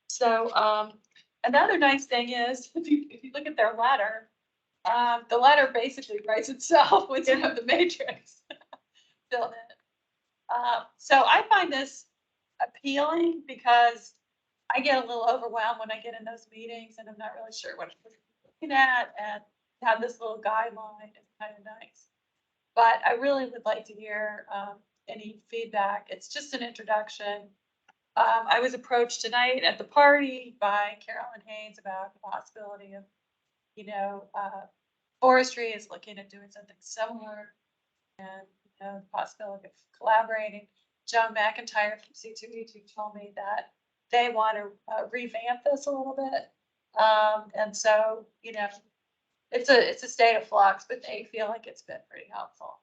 So another nice thing is, if you look at their letter, the letter basically writes itself with the matrix filled in. So I find this appealing because I get a little overwhelmed when I get in those meetings and I'm not really sure what I'm looking at, and have this little guideline is kind of nice. But I really would like to hear any feedback. It's just an introduction. I was approached tonight at the party by Carolyn Haynes about the possibility of, forestry is looking at doing something similar, and the possibility of collaborating. Joan McIntyre from C2E2 told me that they want to revamp this a little bit, and so it's a state of flux, but they feel like it's been pretty helpful.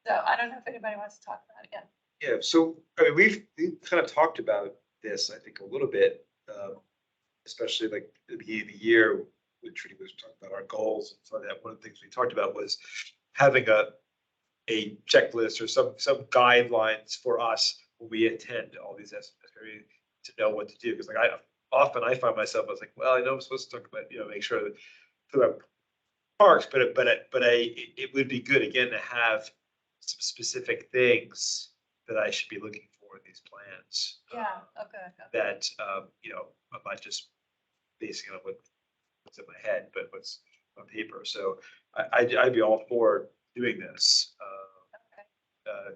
So I don't know if anybody wants to talk about it again. Yeah, so I mean, we've kind of talked about this, I think, a little bit, especially like at the beginning of the year, when Trudy was talking about our goals and so that. One of the things we talked about was having a checklist or some guidelines for us when we attend all these SMs to know what to do. Because I find myself, I was like, well, I know I'm supposed to talk about, make sure that for parks, but it would be good again to have some specific things that I should be looking for in these plans. Yeah. Okay. That I'm not just basing on what's in my head, but what's on paper. So I'd be all for doing this.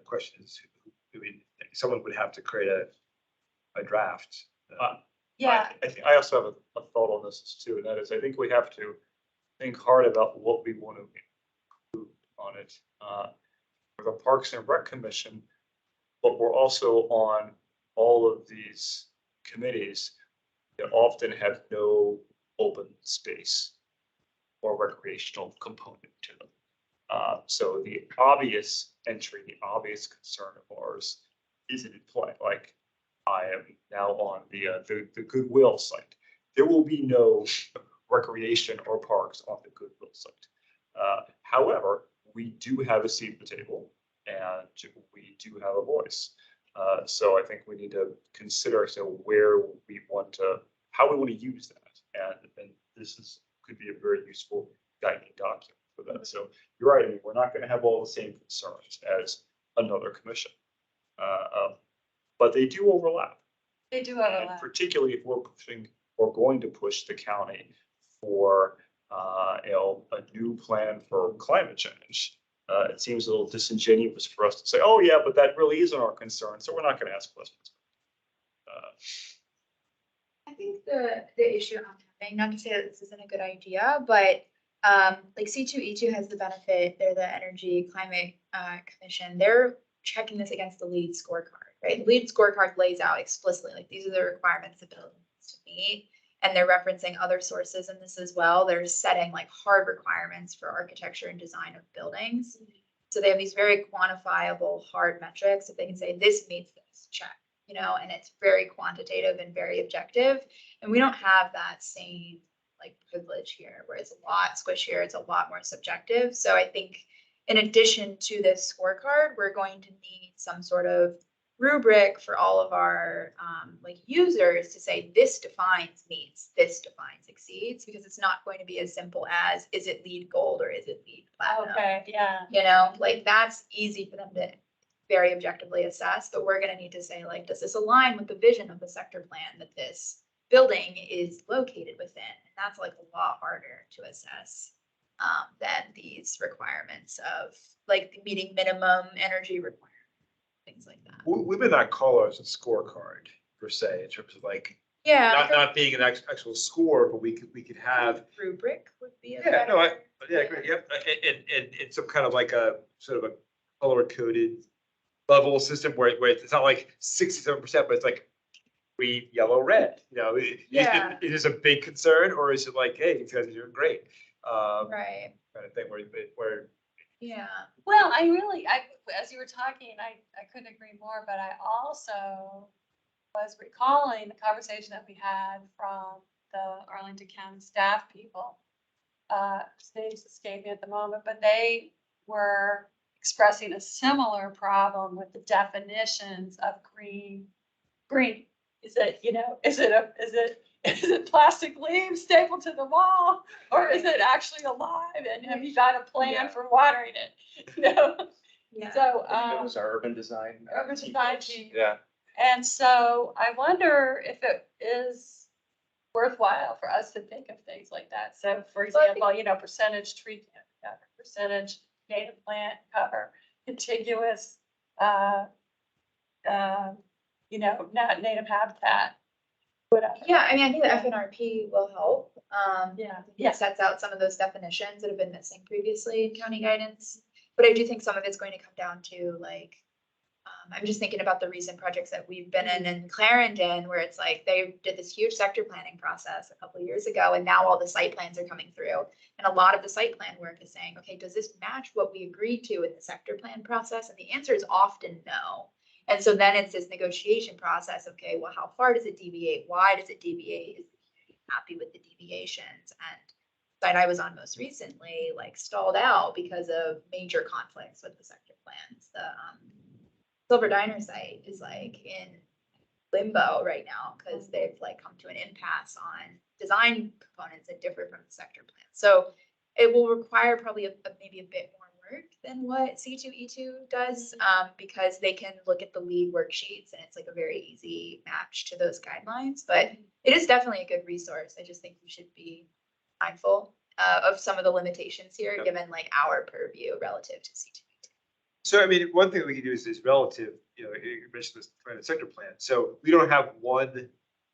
Question is, I mean, someone would have to create a draft. Yeah. I think I also have a thought on this too, and that is, I think we have to think hard about what we want to include on it. For the Parks and Rec Commission, but we're also on all of these committees that often have no open space or recreational component to them. So the obvious entry, the obvious concern of ours isn't in play. Like, I am now on the Goodwill site. There will be no recreation or parks on the Goodwill site. However, we do have a seat at the table, and we do have a voice. So I think we need to consider where we want to, how we want to use that, and this could be a very useful guiding document for that. So you're right. I mean, we're not going to have all the same concerns as another commission, but they do overlap. They do overlap. And particularly if we're pushing or going to push the county for a new plan for climate change. It seems a little disingenuous for us to say, oh yeah, but that really isn't our concern, so we're not going to ask questions. I think the issue I'm having, not to say that this isn't a good idea, but like C2E2 has the benefit, they're the Energy Climate Commission, they're checking this against the LEED scorecard, right? The LEED scorecard lays out explicitly, like, these are the requirements the building needs to meet. And they're referencing other sources in this as well. They're setting like hard requirements for architecture and design of buildings. So they have these very quantifiable hard metrics that they can say, this meets this, check, and it's very quantitative and very objective. And we don't have that same like privilege here, where it's a lot squishier, it's a lot more subjective. So I think in addition to this scorecard, we're going to need some sort of rubric for all of our like users to say, this defines meets, this defines exceeds, because it's not going to be as simple as, is it LEED gold or is it LEED platinum? Okay, yeah. Like, that's easy for them to very objectively assess, but we're going to need to say, like, does this align with the vision of the sector plan that this building is located within. And that's like a lot harder to assess than these requirements of like meeting minimum energy requirements, things like that. We would not call ours a scorecard per se, in terms of like, Yeah. not being an actual score, but we could have. Rubric would be a Yeah, better. no, yeah, great, yep, and some kind of like a sort of a color coded level system where it's not like 67%, but it's like green, yellow, red, Yeah. it is a big concern, or is it like, hey, these guys are doing great? Right. Kind of thing where, Yeah. Well, as you were talking, I couldn't agree more, but I also was recalling the conversation that we had from the Arlington County staff people. His name's escaping me at the moment, but they were expressing a similar problem with the definitions of green. Green, is it plastic leaves stapled to the wall, or is it actually alive? And have you got a plan Yeah. for watering it? Yeah. So, It was our urban design. urban design team. Yeah. And so I wonder if it is worthwhile for us to think of things like that. So for Well, I think- example, percentage tree cover, percentage native plant cover, contiguous, not native habitat, whatever. Yeah, I mean, I think the FNRP will help. Yeah. It sets out some of those definitions that have been missing previously in county guidance. But I do think some of it's going to come down to like, I'm just thinking about the recent projects that we've been in Clarendon, where it's like they did this huge sector planning process a couple of years ago, and now all the site plans are coming through. And a lot of the site plan work is saying, okay, does this match what we agreed to in the sector plan process? And the answer is often no. And so then it's this negotiation process. Okay, well, how far does it deviate? Why does it deviate? Is it happy with the deviations? And the site I was on most recently, like stalled out because of major conflicts with the sector plans. The Silver Diner site is like in limbo right now because they've like come to an impasse on design components that differ from the sector plan. So it will require probably maybe a bit more work than what C2E2 does, because they can look at the lead worksheets and it's like a very easy match to those guidelines. But it is definitely a good resource. I just think we should be mindful of some of the limitations here, given like our purview relative to C2E2. so I mean, one thing we can do is relative, you mentioned this private sector plan. So we don't have one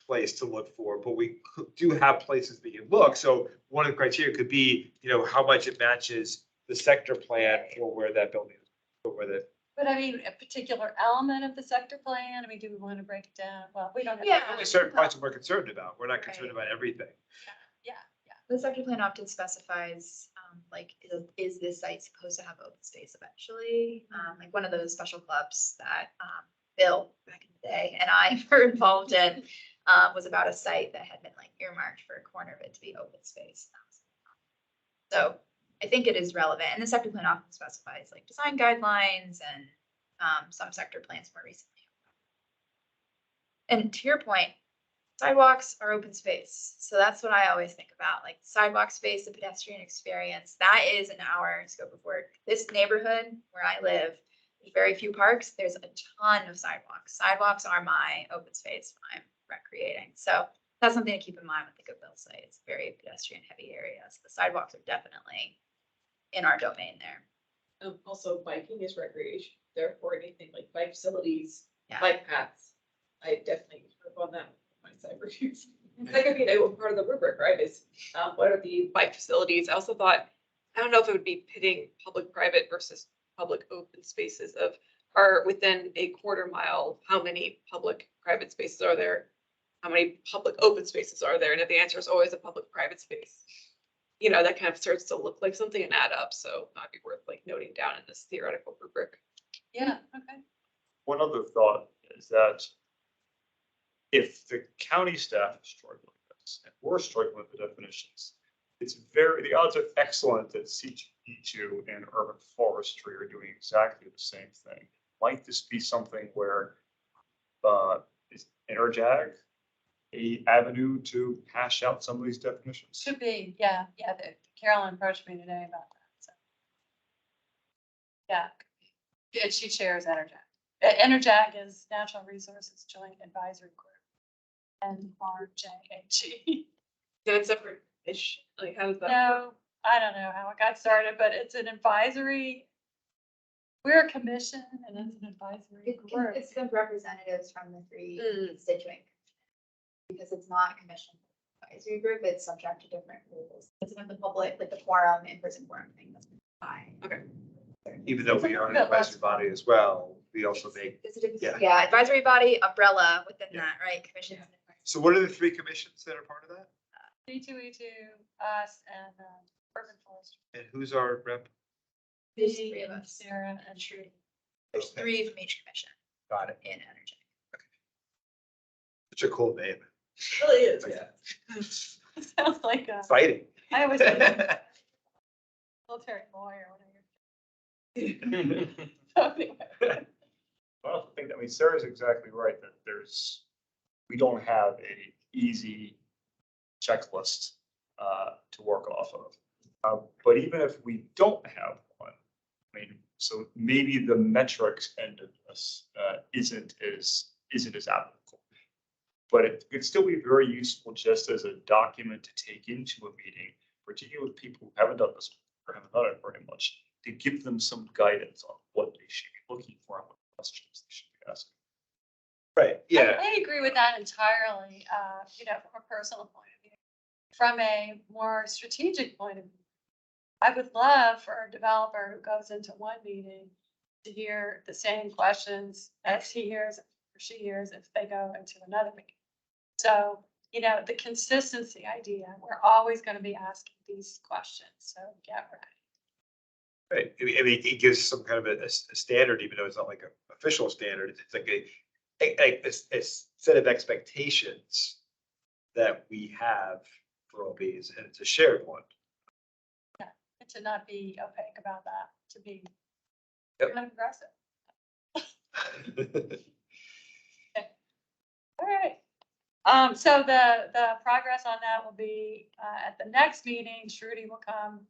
place to look for, but we do have places we can look. So one of the criteria could be, how much it matches the sector plan for where that building is, or where the. But I mean, a particular element of the sector plan, I mean, do we want to break it down? Well, we don't have. Yeah. Only certain parts that we're concerned about. We're not concerned Right. about everything. Yeah. The sector plan often specifies, like, is this site supposed to have open space eventually? Like one of those special clubs that Bill back in the day and I were involved in was about a site that had been like earmarked for a corner of it to be open space. So I think it is relevant, and the sector plan often specifies like design guidelines and some sector plans more recently. And to your point, sidewalks are open space. So that's what I always think about, like sidewalk space, the pedestrian experience. That is in our scope of work. This neighborhood where I live, there's very few parks. There's a ton of sidewalks. Sidewalks are my open space when I'm recreating. So that's something to keep in mind with the Goodwill site. It's a very pedestrian heavy area. So the sidewalks are definitely in our domain there. Also, biking is recreation, therefore anything like bike facilities, Yeah. bike paths. I definitely work on that with my site reviews. That could be part of the rubric, right? Is what are the bike facilities? I also thought, I don't know if it would be pitting public-private versus public open spaces are within a quarter mile, how many public-private spaces are there? How many public open spaces are there? And if the answer is always a public-private space, that kind of starts to look like something and add up. So that'd be worth like noting down in this theoretical rubric. Yeah, okay. One other thought is that if the county staff is struggling with this, and we're struggling with the definitions, the odds are excellent that C2E2 and urban forestry are doing exactly the same thing. Might this be something where is Enerjag a avenue to hash out some of these definitions? Should be, yeah. Carolyn approached me today about that, so. Yeah, she chairs Enerjag. Enerjag is Natural Resources Joint Advisory Group. NRJAG. Then it's separate-ish, like how does that? No, I don't know how it got started, but it's an advisory. We're a commission and it's an advisory group. It's the representatives from the three Mm. constituent. Because it's not a commission advisory group, it's subject to different rules. It's when the public, like the quorum, in-person quorum thing doesn't apply. Okay. Even though we are an advisory body as well, we also make, It's a different, Yeah. yeah, advisory body, umbrella within that, right, commission. so what are the three commissions that are part of that? D2E2, us, and urban forestry. And who's our rep? There's Me three of and us. Sarah and Trudy. There's three from each commission Got it. in energy. Such a cool name. It really is, yeah. Sounds like Fighting. I always say military lawyer when I hear. So anyway. Well, I think, Sarah's exactly right, that we don't have a easy checklist to work off of. But even if we don't have one, so maybe the metrics end of this isn't as applicable. But it could still be very useful just as a document to take into a meeting, particularly with people who haven't done this or haven't done it very much, to give them some guidance on what they should be looking for and what questions they should be asking. Right, yeah. I agree with that entirely, from a personal point of view. From a more strategic point of view, I would love for a developer who goes into one meeting to hear the same questions as he hears or she hears if they go into another meeting. So, the consistency idea, we're always going to be asking these questions, so get ready. Right, it gives some kind of a standard, even though it's not like an official standard, it's like a set of expectations that we have for all these, and it's a shared one. Yeah, and to not be opaque about that, to be Yep. kind of aggressive. All right. So the progress on that will be, at the next meeting, Trudy will come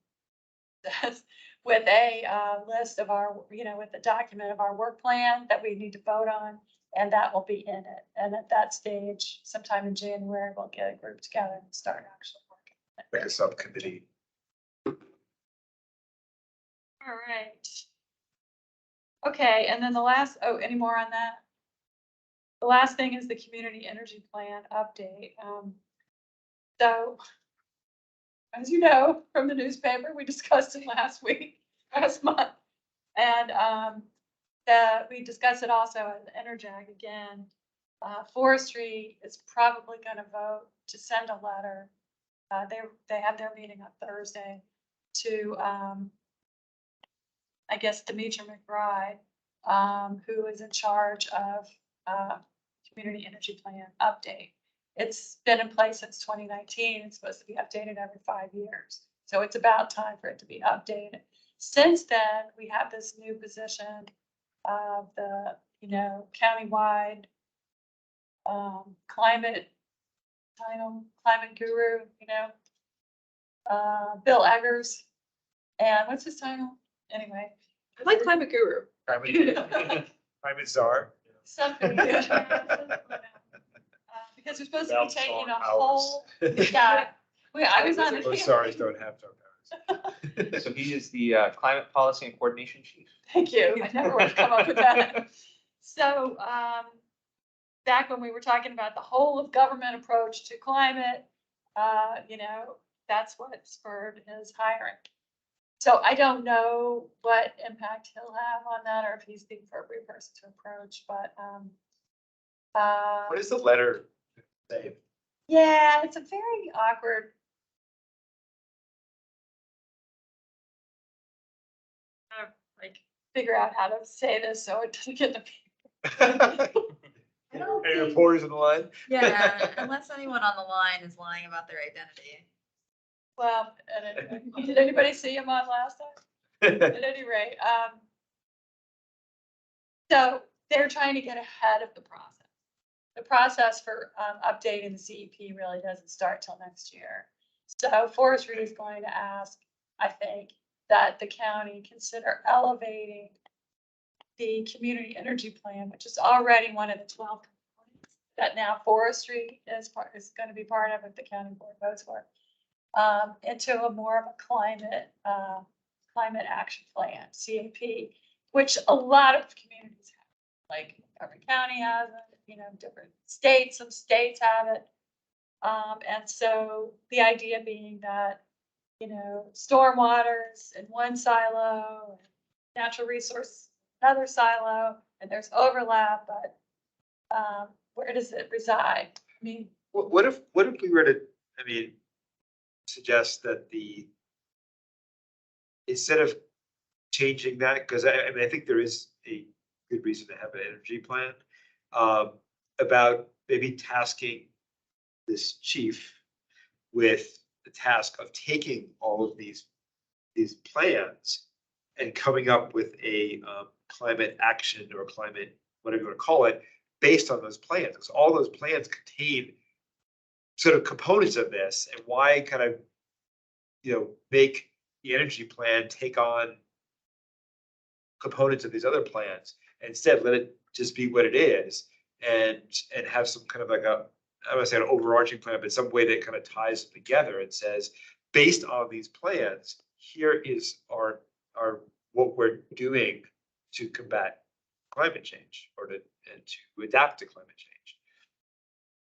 with a, list of our, with the document of our work plan that we need to vote on, and that will be in it. And at that stage, sometime in January, we'll get a group together and start actually working. Like a subcommittee. All right. Okay, and then any more on that? The last thing is the community energy plan update. So, as you know, from the newspaper, we discussed it last month. And we discussed it also at the Enerjag again. Forestry is probably going to vote to send a letter. They have their meeting on Thursday to, I guess, Demetra McBride, who is in charge of community energy plan update. It's been in place since 2019. It's supposed to be updated every 5 years. So it's about time for it to be updated. Since then, we have this new position of the, countywide climate guru, Bill Eggers. And what's his title? Anyway. I like climate guru. Climate czar. Something. Because we're supposed to be Bounce taking on a hours. whole, yeah. I was on. Those czars don't have powers. So he is the climate policy and coordination chief. Thank you. I never would have come up with that. So, back when we were talking about the whole of government approach to climate, that's what spurred his hiring. So I don't know what impact he'll have on that or if he's the appropriate person to approach, but, What does the letter say? yeah, it's a very awkward. Figure out how to say this so it doesn't get the. I don't Any think- reporters on the line? Yeah, unless anyone on the line is lying about their identity. Well, did anybody see him on last time? At any rate, so they're trying to get ahead of the process. The process for updating the CEP really doesn't start till next year. So forestry is going to ask, I think, that the county consider elevating the community energy plan, which is already one of the 12 components that now forestry is gonna be part of it, the county board votes for, into a more of a climate action plan, CAP, which a lot of communities have, like every county has it, you know, different states, some states have it. And so the idea being that, you know, stormwaters in one silo, natural resource, another silo, and there's overlap, but, where does it reside? I mean, What if we were to, I mean, suggest that instead of changing that, because I mean, I think there is a good reason to have an energy plan, about maybe tasking this chief with the task of taking all of these plans and coming up with a climate action or climate, whatever you want to call it, based on those plans. Because all those plans contain sort of components of this, and why kind of, you know, make the energy plan take on components of these other plans. Instead, let it just be what it is, and have some kind of like a, I don't want to say an overarching plan, but some way that kind of ties them together and says, based on these plans, here is our what we're doing to combat climate change or to adapt to climate change.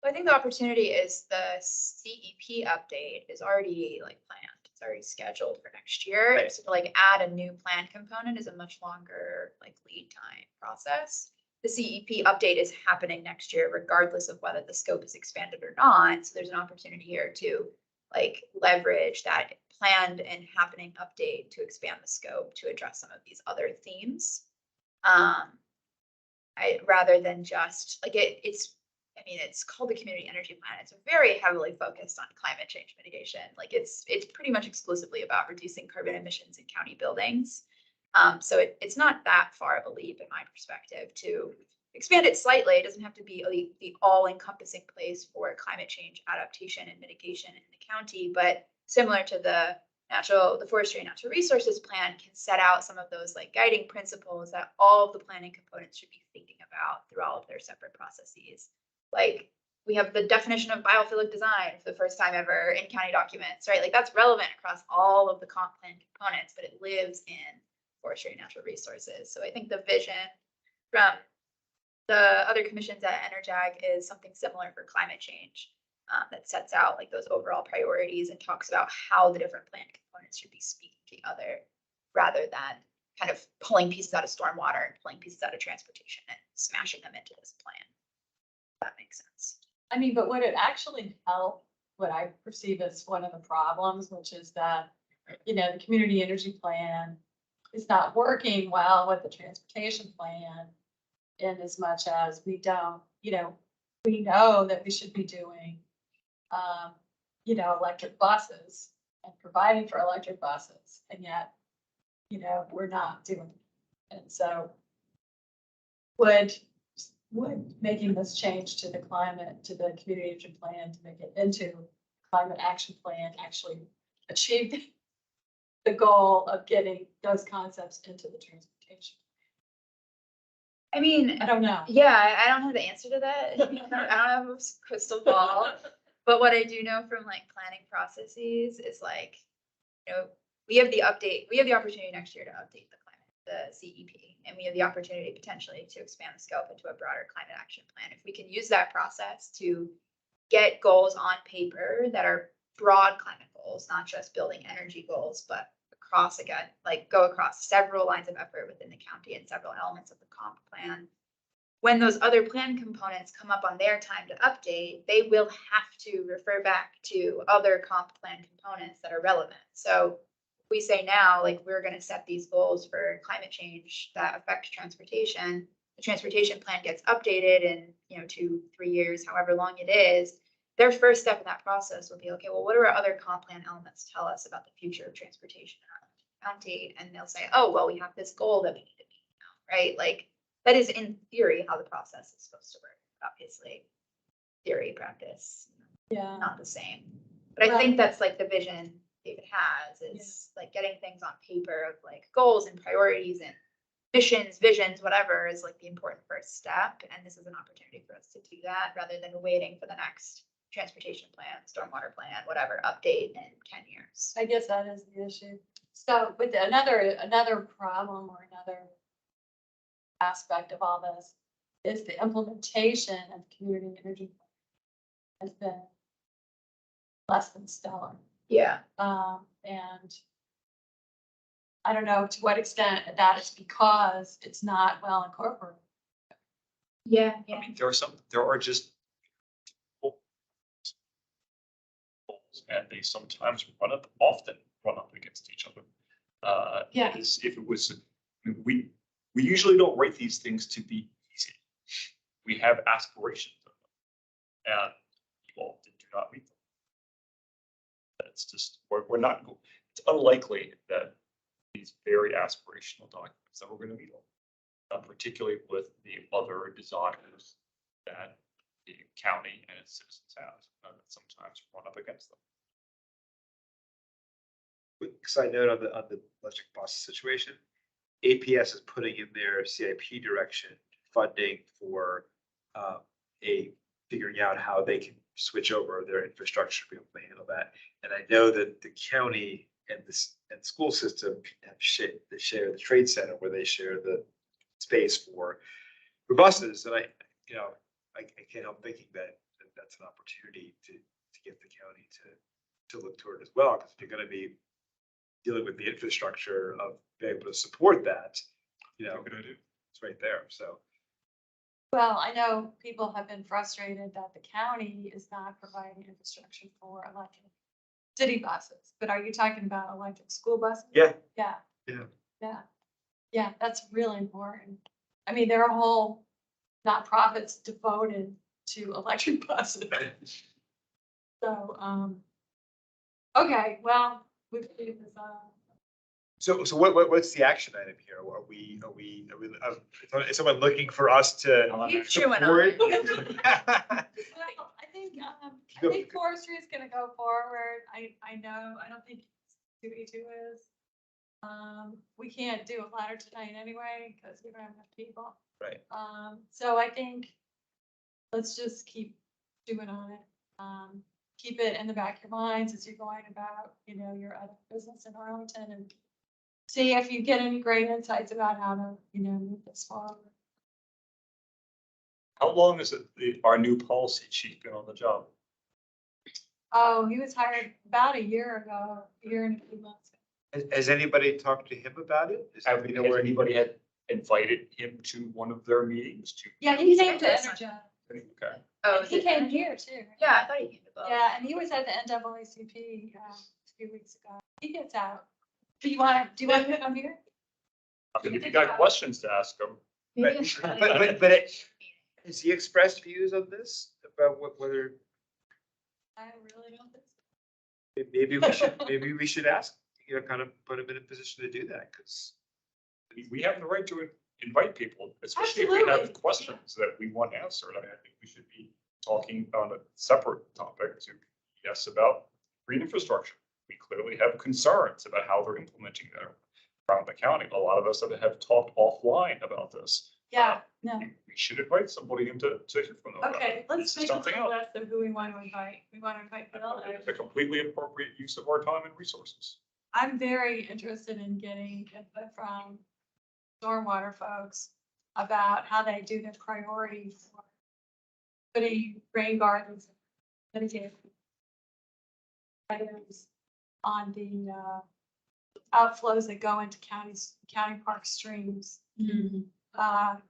I think the opportunity is the CEP update is already like planned. It's already scheduled for next year. Right. So to like add a new plan component is a much longer like lead time process. The CEP update is happening next year, regardless of whether the scope is expanded or not. So there's an opportunity here to like leverage that planned and happening update to expand the scope to address some of these other themes. Rather than just like it's, I mean, it's called the community energy plan. It's very heavily focused on climate change mitigation. Like it's pretty much exclusively about reducing carbon emissions in county buildings. So it's not that far of a leap in my perspective to expand it slightly. It doesn't have to be the all-encompassing place for climate change adaptation and mitigation in the county, but similar to the forestry and natural resources plan can set out some of those like guiding principles that all of the planning components should be thinking about through all of their separate processes. Like we have the definition of biophilic design for the first time ever in county documents, right? Like that's relevant across all of the comp plan components, but it lives in forestry and natural resources. So I think the vision from the other commissions at Energag is something similar for climate change. That sets out like those overall priorities and talks about how the different plan components should be speaking to each other, rather than kind of pulling pieces out of stormwater and pulling pieces out of transportation and smashing them into this plan. If that makes sense. I mean, but would it actually help what I perceive as one of the problems, which is that, you know, the community energy plan is not working well with the transportation plan in as much as we don't, you know, we know that we should be doing you know, electric buses and providing for electric buses, and yet, you know, we're not doing it. And so would making this change to the climate, to the community energy plan, to make it into climate action plan actually achieve the goal of getting those concepts into the transportation? I mean, I don't know. yeah, I don't have the answer to that. I don't have a crystal ball. But what I do know from like planning processes is like, you know, we have the opportunity next year to update the CEP, and we have the opportunity potentially to expand the scope into a broader climate action plan. If we can use that process to get goals on paper that are broad climate goals, not just building energy goals, but across again, like go across several lines of effort within the county and several elements of the comp plan. When those other plan components come up on their time to update, they will have to refer back to other comp plan components that are relevant. So if we say now, like we're going to set these goals for climate change that affect transportation, the transportation plan gets updated in, you know, 2-3 years, however long it is. Their first step in that process will be, okay, well, what do our other comp plan elements tell us about the future of transportation in our county? And they'll say, oh, well, we have this goal that we need to meet now, right? Like, that is in theory how the process is supposed to work. Obviously, theory, practice, Yeah. not the same. But I think that's like the vision David has is like getting things on paper of like goals and priorities and missions, visions, whatever is like the important first step. And this is an opportunity for us to do that rather than waiting for the next transportation plan, stormwater plan, whatever, update in 10 years. I guess that is the issue. So, but another problem or another aspect of all this is the implementation of community energy has been less than stellar. Yeah. And I don't know to what extent that is because it's not well incorporated. Yeah. I mean, there are just and they sometimes often run up against each other. Yeah. As if it was, we usually don't write these things to be easy. We have aspirations of them, and people often do not meet them. That's just, we're not, it's unlikely that these very aspirational documents that we're going to meet on, particularly with the other desires that the county and its citizens have, that sometimes run up against them. Quick side note on the electric bus situation, APS is putting in their CIP direction funding for figuring out how they can switch over their infrastructure to be able to handle that. And I know that the county and school system have they share the trade center where they share the space for buses. And I can't help thinking that that's an opportunity to get the county to look toward as well, because if you're going to be dealing with the infrastructure of being able to support that, it's right there. So. Well, I know people have been frustrated that the county is not providing infrastructure for electric city buses, but are you talking about electric school buses? Yeah. Yeah. Yeah. Yeah. Yeah, that's really important. I mean, there are whole nonprofits devoted to electric buses. So, okay, well, we've figured this out. So what's the action item here? Is someone looking for us to Keep chewing on support? Well, I think forestry is gonna go forward. I know, I don't think 2E2 is. We can't do a ladder tonight anyway, because we don't have enough people. Right. So I think let's just keep doing on it. Keep it in the back of your minds as you're going about, your other business in Arlington, and see if you get any great insights about how to, move this forward. How long is it our new policy chief been on the job? Oh, he was hired about a year ago, a year and a few months ago. Has anybody talked to him about it? Has anybody had invited him to one of their meetings to? Yeah, he came to Energize. Okay. Oh, He came here too. Right? Yeah, I thought he came to both. Yeah, and he was at the NAACP a few weeks ago. He gets out. Do you want to come here? I mean, if you got questions to ask him. Maybe But has he expressed views on this about whether I really don't think so. maybe we should ask, kind of put him in a position to do that, because We have the right to invite people, especially if we have Absolutely. questions that we want answered. I mean, I think we should be talking on a separate topic to, yes, about green infrastructure. We clearly have concerns about how they're implementing that around the county. A lot of us have talked offline about this. Yeah, no. We should invite somebody in to hear from them. about Okay, it. let's This is make a something little else. list of who we want to invite. We want to invite Bill. A completely appropriate use of our time and resources. I'm very interested in getting input from stormwater folks about how they do their priorities for putting rain gardens, mitigating items on the outflows that go into county park streams.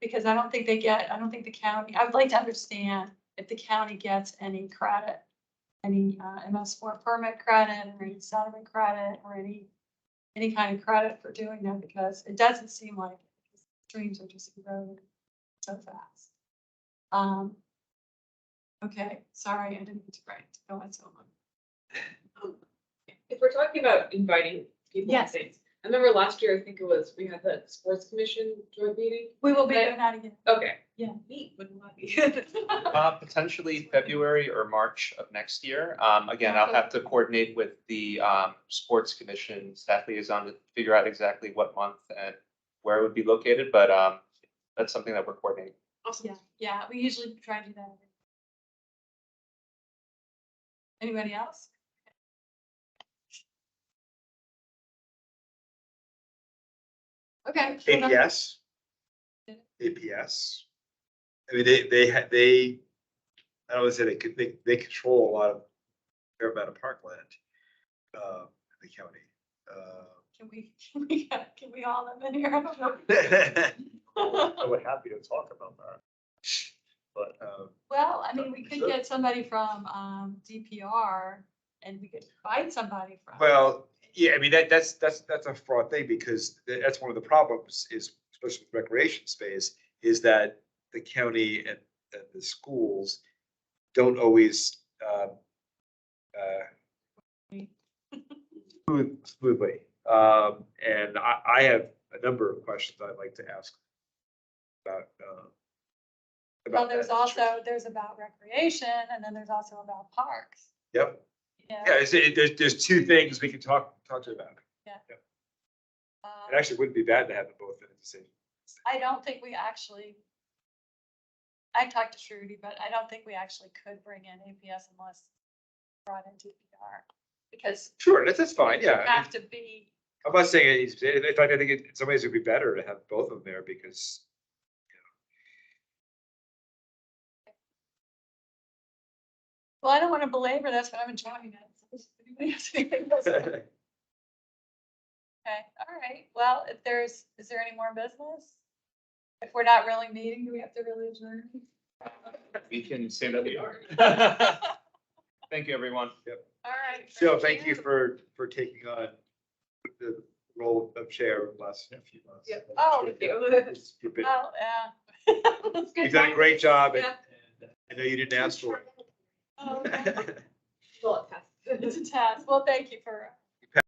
Because I don't think the county, I would like to understand if the county gets any credit, any MS4 permit credit or any settlement credit or any kind of credit for doing that, because it doesn't seem like streams are just eroding so fast. Okay, sorry, I didn't mean to go on so long. If we're talking about inviting people and Yes. things, I remember last year, I think it was, we had that sports commission joint meeting. We will be doing that again. Okay. Yeah. Neat, wouldn't that be? Potentially February or March of next year. Again, I'll have to coordinate with the sports commission staff liaison to figure out exactly what month and where it would be located, but that's something that we're coordinating. Awesome. Yeah, we usually try to do that. Anybody else? Okay. APS. APS. I mean, they, I don't want to say they control a lot of, fair amount of parkland, in the county. Can we all live in here? I don't know. I would happy to talk about that. But, Well, I mean, we could get somebody from DPR and we could find somebody from. Well, yeah, I mean, that's a fraud thing, because that's one of the problems is, especially with recreation space, is that the county and the schools don't always, smoothly. And I have a number of questions I'd like to ask about. Well, there's that. also, there's about recreation and then there's also about parks. Yep. Yeah. Yeah, there's two things we can talk to about. Um, It actually wouldn't be bad to have them both in the same. I don't think we actually, I talked to Trudy, but I don't think we actually could bring in APS unless brought in DPR. Because Sure, that's fine, you yeah. have to be, I'm not saying, in fact, I think in some ways it'd be better to have both of them there, because well, I don't want to belabor this, but I'm enjoying it. So does anybody else think that's- Okay, all right. Well, if there's, is there any more business? If we're not really meeting, do we have to really adjourn? We can say that we are. Thank you, everyone. All right. Jill, thank you for taking on the role of chair the last few months. Yep. Oh, Thank you. You've been- well, yeah. That's good. You've done a great job, and Yeah. I know you didn't ask for Oh, okay. it. Well, it passed. It's a task. Well, thank you for